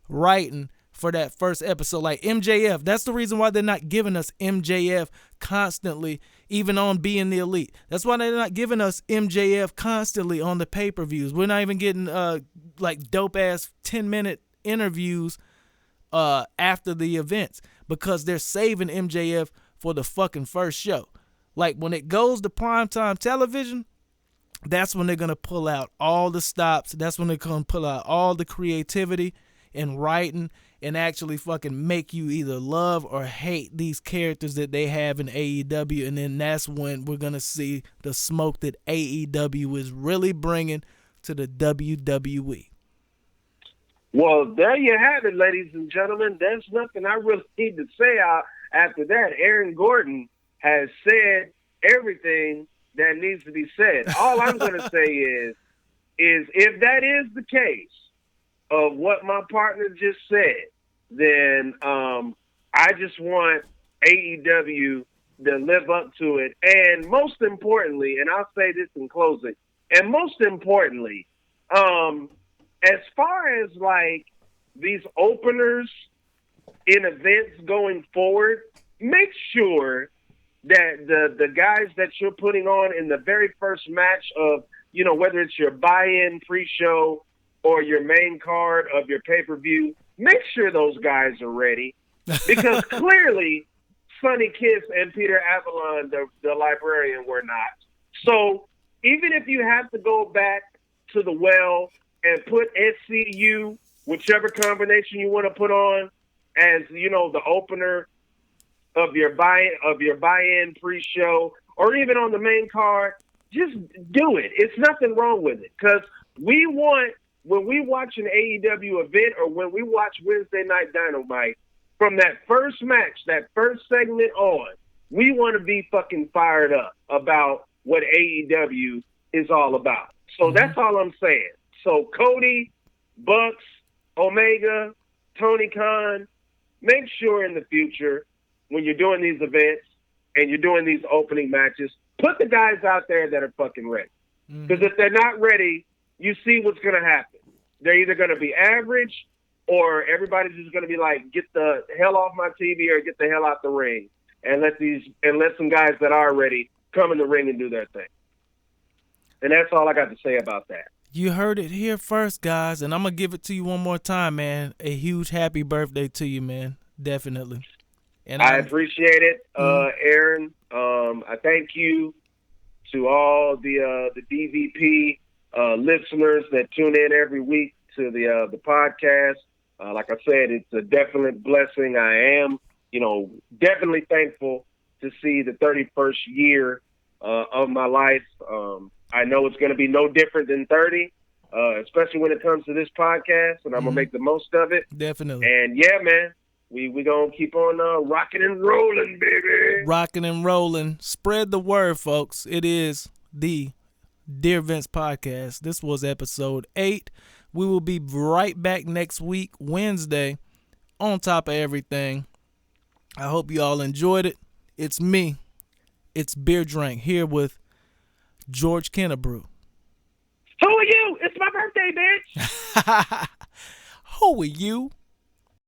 writing for that first episode, like MJF. That's the reason why they're not giving us MJF constantly, even on Being the Elite. That's why they're not giving us MJF constantly on the pay-per-views. We're not even getting like dope-ass 10-minute interviews after the events because they're saving MJF for the fucking first show. Like, when it goes to primetime television, that's when they're going to pull out all the stops. That's when they're going to pull out all the creativity and writing and actually fucking make you either love or hate these characters that they have in AEW. And then that's when we're going to see the smoke that AEW is really bringing to the WWE. Well, there you have it, ladies and gentlemen. There's nothing I really need to say after that. Aaron Gordon has said everything that needs to be said. All I'm going to say is if that is the case of what my partner just said, then I just want AEW to live up to it. And most importantly, and I'll say this in closing, and most importantly, as far as like these openers in events going forward, make sure that the guys that you're putting on in the very first match of, whether it's your buy-in pre-show or your main card of your pay-per-view, make sure those guys are ready. Because clearly Sonny Kiss and Peter Avalon, the librarian, were not. So even if you have to go back to the well and put SCU, whichever combination you want to put on, as, the opener of your buy-in pre-show, or even on the main card, just do it. It's nothing wrong with it. Because when we watch an AEW event or when we watch Wednesday Night Dynamite, from that first match, that first segment on, we want to be fucking fired up about what AEW is all about. So that's all I'm saying. So Cody, Bucks, Omega, Tony Khan, make sure in the future when you're doing these events and you're doing these opening matches, put the guys out there that are fucking ready. Because if they're not ready, you see what's going to happen. They're either going to be average or everybody's just going to be like, get the hell off my TV or get the hell out the ring and let some guys that are ready come in the ring and do their thing. And that's all I got to say about that. You heard it here first, guys, and I'm going to give it to you one more time, man. A huge happy birthday to you, man. Definitely. And I appreciate it, Aaron. I thank you to all the DVP listeners that tune in every week to the podcast. Like I said, it's a definite blessing. I am, definitely thankful to see the 31st year of my life. I know it's going to be no different than 30. especially when it comes to this podcast, and I'm going to make the most of it. Definitely. And, yeah, man, we going to keep on rocking and rolling, baby. Rocking and rolling. Spread the word, folks. It is the Dear Vince podcast. This was episode 8. We will be right back next week, Wednesday, on top of everything. I hope you all enjoyed it. It's me. It's Beer Drink here with George Kennebrew. Who are you? It's my birthday, bitch. Who are you?